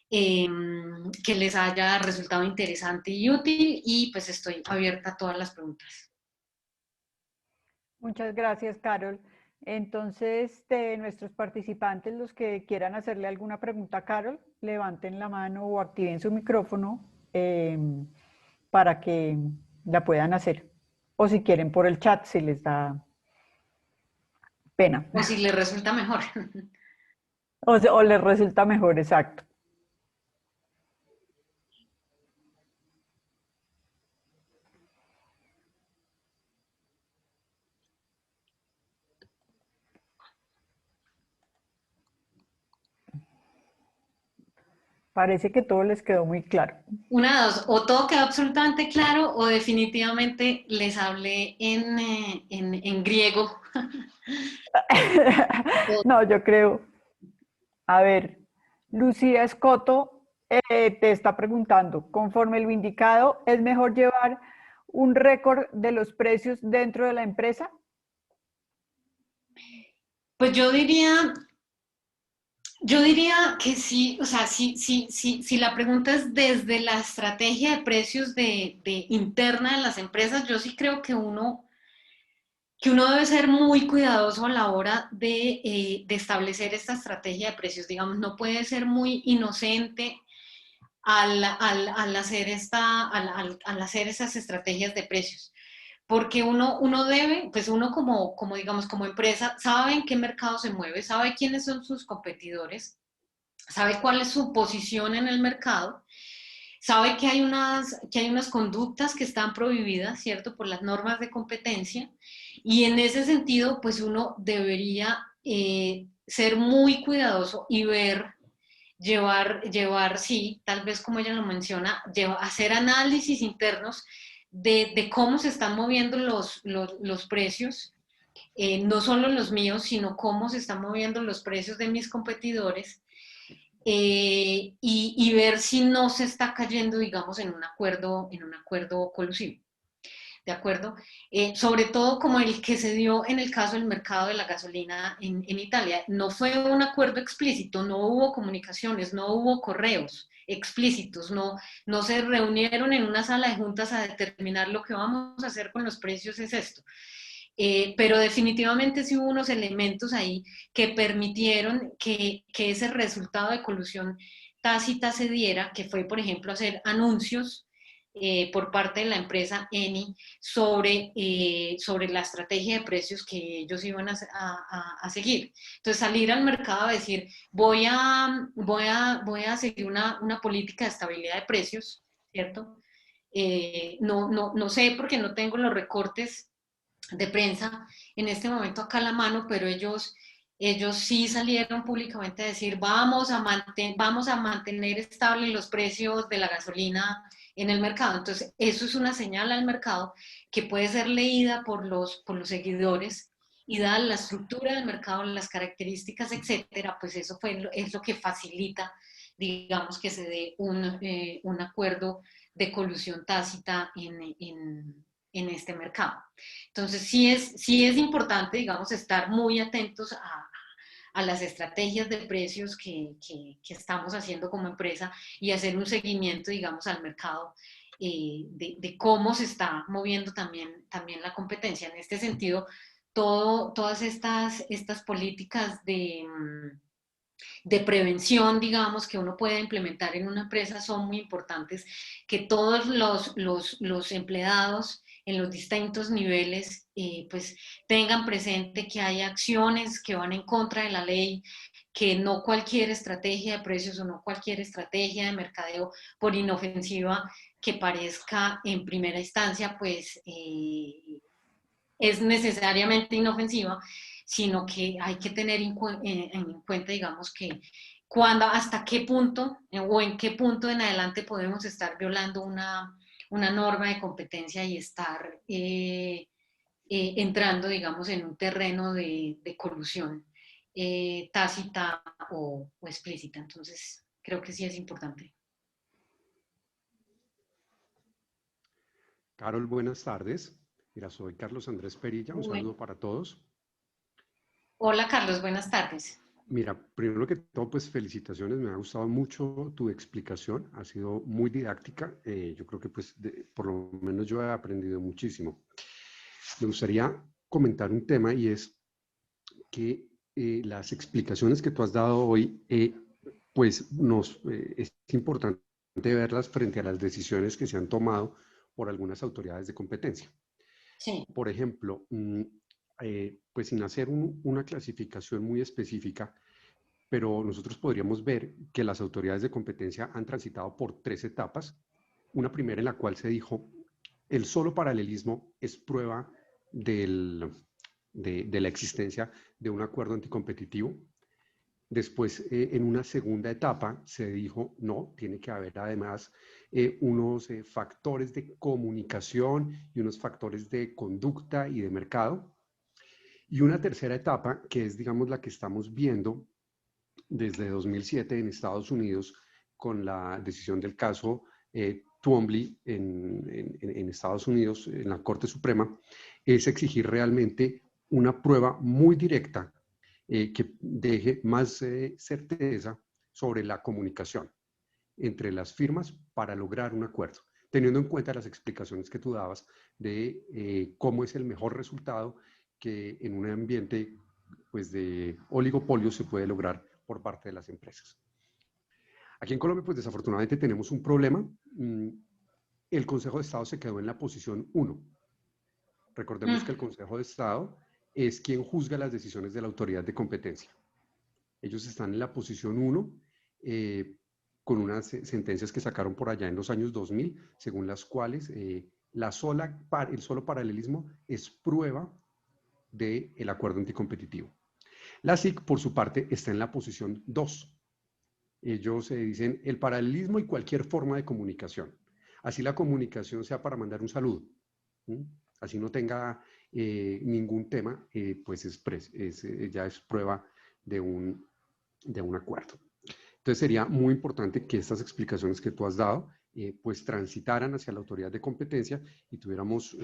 que les haya resultado interesante y útil y pues estoy abierta a todas las preguntas. Muchas gracias, Carol. Entonces, de nuestros participantes, los que quieran hacerle alguna pregunta a Carol, levanten la mano o activen su micrófono para que la puedan hacer. O si quieren por el chat, si les da pena. O si les resulta mejor. O les resulta mejor, exacto. Parece que todo les quedó muy claro. Una de dos, o todo quedó absolutamente claro o definitivamente les hablé en griego. No, yo creo. A ver, Lucía Escoto te está preguntando, conforme lo indicado, ¿es mejor llevar un récord de los precios dentro de la empresa? Pues yo diría que sí, o sea, si la pregunta es desde la estrategia de precios de interna de las empresas, yo sí creo que uno debe ser muy cuidadoso a la hora de establecer esta estrategia de precios. Digamos, no puede ser muy inocente al hacer al hacer esas estrategias de precios. Porque uno debe, pues uno digamos, como empresa, sabe en qué mercado se mueve, sabe quiénes son sus competidores, sabe cuál es su posición en el mercado, sabe que hay unas conductas que están prohibidas, ¿cierto?, por las normas de competencia, y en ese sentido, pues uno debería ser muy cuidadoso y sí, tal vez como ella lo menciona, hacer análisis internos de cómo se están moviendo los precios, no solo los míos, sino cómo se están moviendo los precios de mis competidores, y ver si no se está cayendo, digamos, en un acuerdo colusivo. ¿De acuerdo? Sobre todo como el que se dio en el caso del mercado de la gasolina en Italia. No fue un acuerdo explícito, no hubo comunicaciones, no hubo correos explícitos, no se reunieron en una sala de juntas a determinar lo que vamos a hacer con los precios, es esto. Pero definitivamente sí hubo unos elementos ahí que permitieron que ese resultado de colusión tácita se diera, que fue, por ejemplo, hacer anuncios por parte de la empresa Eni sobre la estrategia de precios que ellos iban a seguir. Entonces, salir al mercado a decir, voy a seguir una política de estabilidad de precios, ¿cierto? No sé porque no tengo los recortes de prensa en este momento acá a la mano, pero ellos sí salieron públicamente a decir vamos a mantener estables los precios de la gasolina en el mercado. Entonces, eso es una señal al mercado que puede ser leída por los seguidores y dada la estructura del mercado, las características, etcétera, pues eso es lo que facilita digamos, que se dé un acuerdo de colusión tácita en este mercado. Entonces, sí es importante, digamos, estar muy atentos a las estrategias de precios que estamos haciendo como empresa y hacer un seguimiento, digamos, al mercado de cómo se está moviendo también la competencia. En este sentido, todas estas políticas de prevención, digamos, que uno puede implementar en una empresa son muy importantes, que todos los empleados en los distintos niveles pues tengan presente que hay acciones que van en contra de la ley, que no cualquier estrategia de precios o no cualquier estrategia de mercadeo, por inofensiva que parezca en primera instancia, pues es necesariamente inofensiva, sino que hay que tener en cuenta, digamos, que hasta qué punto o en qué punto en adelante podemos estar violando una norma de competencia y estar entrando, digamos, en un terreno de colusión tácita o explícita. Entonces, creo que sí es importante. Carol, buenas tardes. Mira, soy Carlos Andrés Perilla, un Bueno. saludo para todos. Hola, Carlos, buenas tardes. Mira, primero que todo, pues felicitaciones, me ha gustado mucho tu explicación, ha sido muy didáctica, yo creo que pues por lo menos yo he aprendido muchísimo. Me gustaría comentar un tema y es que las explicaciones que tú has dado hoy, pues es importante verlas frente a las decisiones que se han tomado por algunas autoridades de competencia. Sí. Por ejemplo, pues sin hacer una clasificación muy específica, pero nosotros podríamos ver que las autoridades de competencia han transitado por 3 etapas. Una primera en la cual se dijo, el solo paralelismo es prueba de la existencia de un acuerdo anticompetitivo. Después, en una segunda etapa, se dijo, no, tiene que haber además unos factores de comunicación y unos factores de conducta y de mercado. Y una tercera etapa, que es, digamos, la que estamos viendo desde 2007 en Estados Unidos, con la decisión del caso Twombly en Estados Unidos, en la Corte Suprema, es exigir realmente una prueba muy directa que deje más certeza sobre la comunicación entre las firmas para lograr un acuerdo, teniendo en cuenta las explicaciones que tú dabas de cómo es el mejor resultado que en un ambiente pues, de oligopolio se puede lograr por parte de las empresas. Aquí en Colombia, pues desafortunadamente tenemos un problema. El Consejo de Estado se quedó en la posición 1. Recordemos que el Consejo de Estado es quien juzga las decisiones de la autoridad de competencia. Ellos están en la posición 1 con unas sentencias que sacaron por allá en los años 2000, según las cuales el solo paralelismo es prueba del acuerdo anticompetitivo. La SIC, por su parte, está en la posición 2. Ellos dicen el paralelismo y cualquier forma de comunicación. Así la comunicación sea para mandar un saludo. Así no tenga ningún tema, pues ya es prueba de un acuerdo. Entonces sería muy importante que estas explicaciones que tú has dado pues transitaran hacia la autoridad de competencia y tuviéramos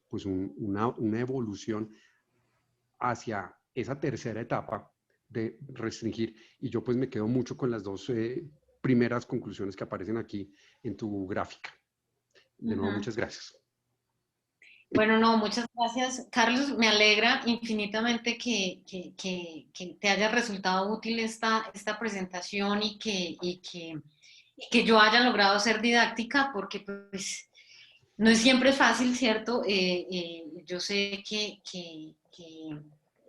pues una evolución hacia esa tercera etapa de restringir. Y yo pues me quedo mucho con las dos primeras conclusiones que aparecen aquí en tu gráfica. De nuevo, muchas gracias. Bueno, no, muchas gracias. Carlos, me alegra infinitamente que te haya resultado útil esta presentación y que yo haya logrado ser didáctica, porque pues no es siempre fácil, ¿cierto? Yo sé que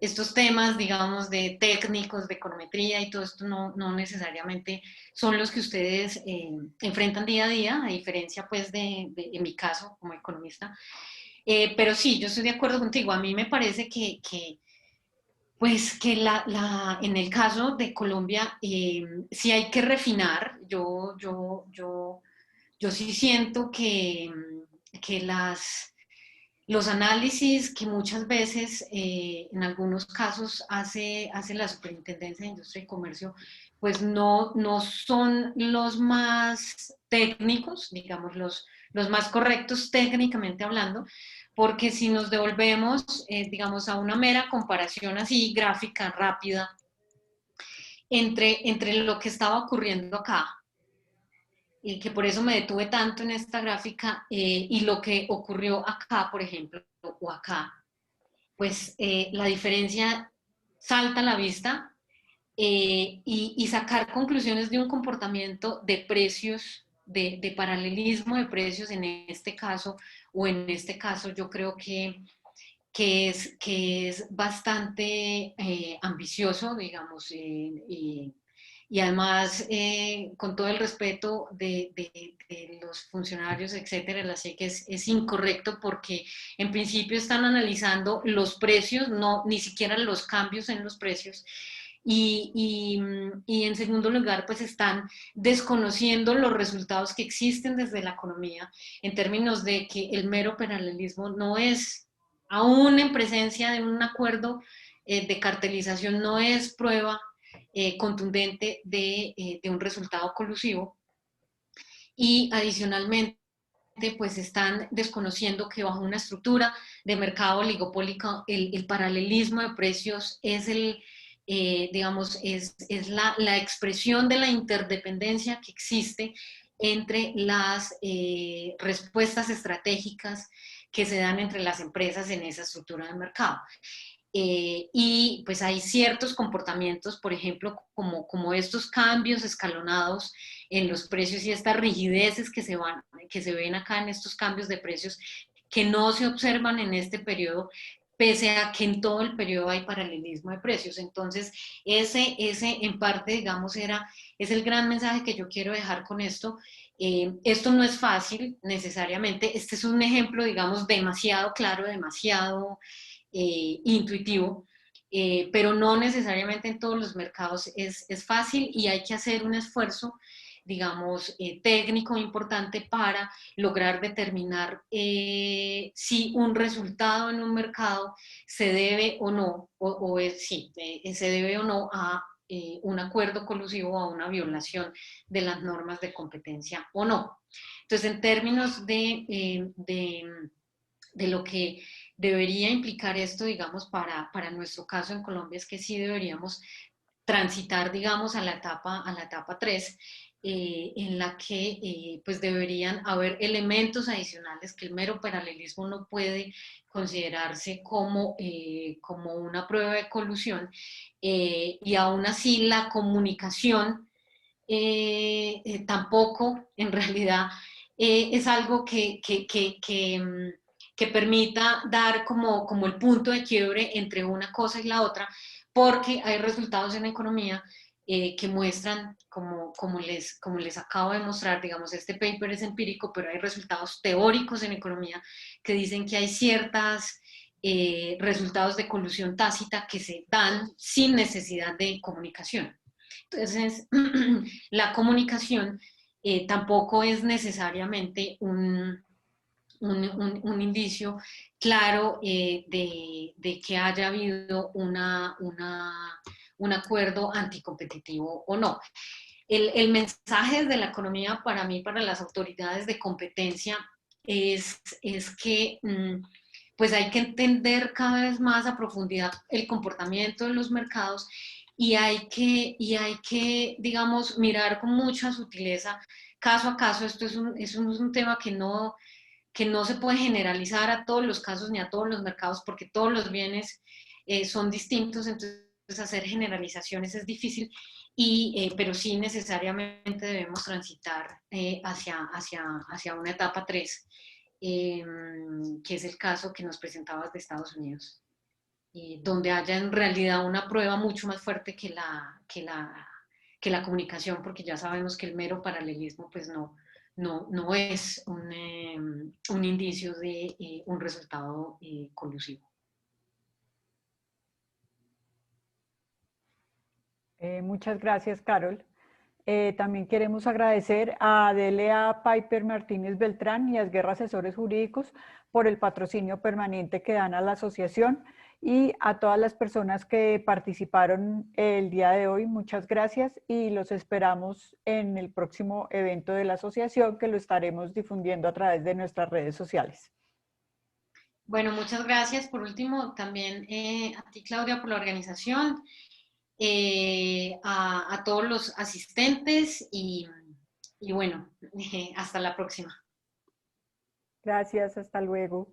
estos temas, digamos, de técnicos, de econometría y todo esto no necesariamente son los que ustedes enfrentan día a día, a diferencia pues en mi caso como economista. Pero sí, yo estoy de acuerdo contigo. A mí me parece pues que en el caso de Colombia sí hay que refinar. Yo sí siento que los análisis que muchas veces, en algunos casos, hace la Superintendencia de Industria y Comercio, pues no son los más técnicos, digamos, los más correctos técnicamente hablando, porque si nos devolvemos, digamos, a una mera comparación así gráfica, rápida, entre lo que estaba ocurriendo acá, y que por eso me detuve tanto en esta gráfica, y lo que ocurrió acá, por ejemplo, o acá, pues la diferencia salta a la vista, y sacar conclusiones de un comportamiento de precios, de paralelismo de precios en este caso, o en este caso yo creo que es bastante ambicioso, digamos, y además, con todo el respeto de los funcionarios, etcétera, la sé que es incorrecto porque en principio están analizando los precios, no, ni siquiera los cambios en los precios. Y en segundo lugar, pues están desconociendo los resultados que existen desde la economía en términos de que el mero paralelismo no es, aún en presencia de un acuerdo de cartelización, no es prueba contundente de un resultado colusivo. Y adicionalmente, pues están desconociendo que bajo una estructura de mercado oligopólico el paralelismo de precios es digamos, es la expresión de la interdependencia que existe entre las respuestas estratégicas que se dan entre las empresas en esa estructura de mercado. Y pues hay ciertos comportamientos, por ejemplo, como estos cambios escalonados en los precios y estas rigideces que se ven acá en estos cambios de precios, que no se observan en este periodo, pese a que en todo el periodo hay paralelismo de precios. Entonces, ese en parte, digamos, es el gran mensaje que yo quiero dejar con esto. Esto no es fácil necesariamente, este es un ejemplo, digamos, demasiado claro, demasiado intuitivo, pero no necesariamente en todos los mercados es fácil, y hay que hacer un esfuerzo, digamos, técnico importante para lograr determinar si un resultado en un mercado se debe o no, se debe o no a un acuerdo colusivo o a una violación de las normas de competencia o no. Entonces, en términos de lo que debería implicar esto, digamos, para nuestro caso en Colombia, es que sí deberíamos transitar, digamos, a la etapa 3, en la que pues deberían haber elementos adicionales que el mero paralelismo no puede considerarse como una prueba de colusión, y aún así la comunicación tampoco en realidad es algo que permita dar como el punto de quiebre entre una cosa y la otra, porque hay resultados en la economía que muestran, como les acabo de mostrar, digamos, este paper es empírico, pero hay resultados teóricos en economía que dicen que hay ciertas resultados de colusión tácita que se dan sin necesidad de comunicación. Entonces, la comunicación tampoco es necesariamente un indicio claro de que haya habido un acuerdo anticompetitivo o no. El mensaje de la economía para mí, para las autoridades de competencia, es que pues hay que entender cada vez más a profundidad el comportamiento de los mercados, y hay que, digamos, mirar con mucha sutileza caso a caso. Esto es un tema que no se puede generalizar a todos los casos ni a todos los mercados, porque todos los bienes son distintos, entonces hacer generalizaciones es difícil, pero sí necesariamente debemos transitar hacia una etapa 3, que es el caso que nos presentabas de Estados Unidos, donde haya en realidad una prueba mucho más fuerte que la comunicación, porque ya sabemos que el mero paralelismo pues no es un indicio de un resultado colusivo. Muchas gracias, Carol. También queremos agradecer a Delia Piper Martínez Beltrán y a Esguerra Asesores Jurídicos por el patrocinio permanente que dan a la asociación, Y a todas las personas que participaron el día de hoy, muchas gracias y los esperamos en el próximo evento de la asociación, que lo estaremos difundiendo a través de nuestras redes sociales. Bueno, muchas gracias. Por último, también a ti, Claudia, por la organización, a todos los asistentes y bueno, hasta la próxima. Gracias, hasta luego.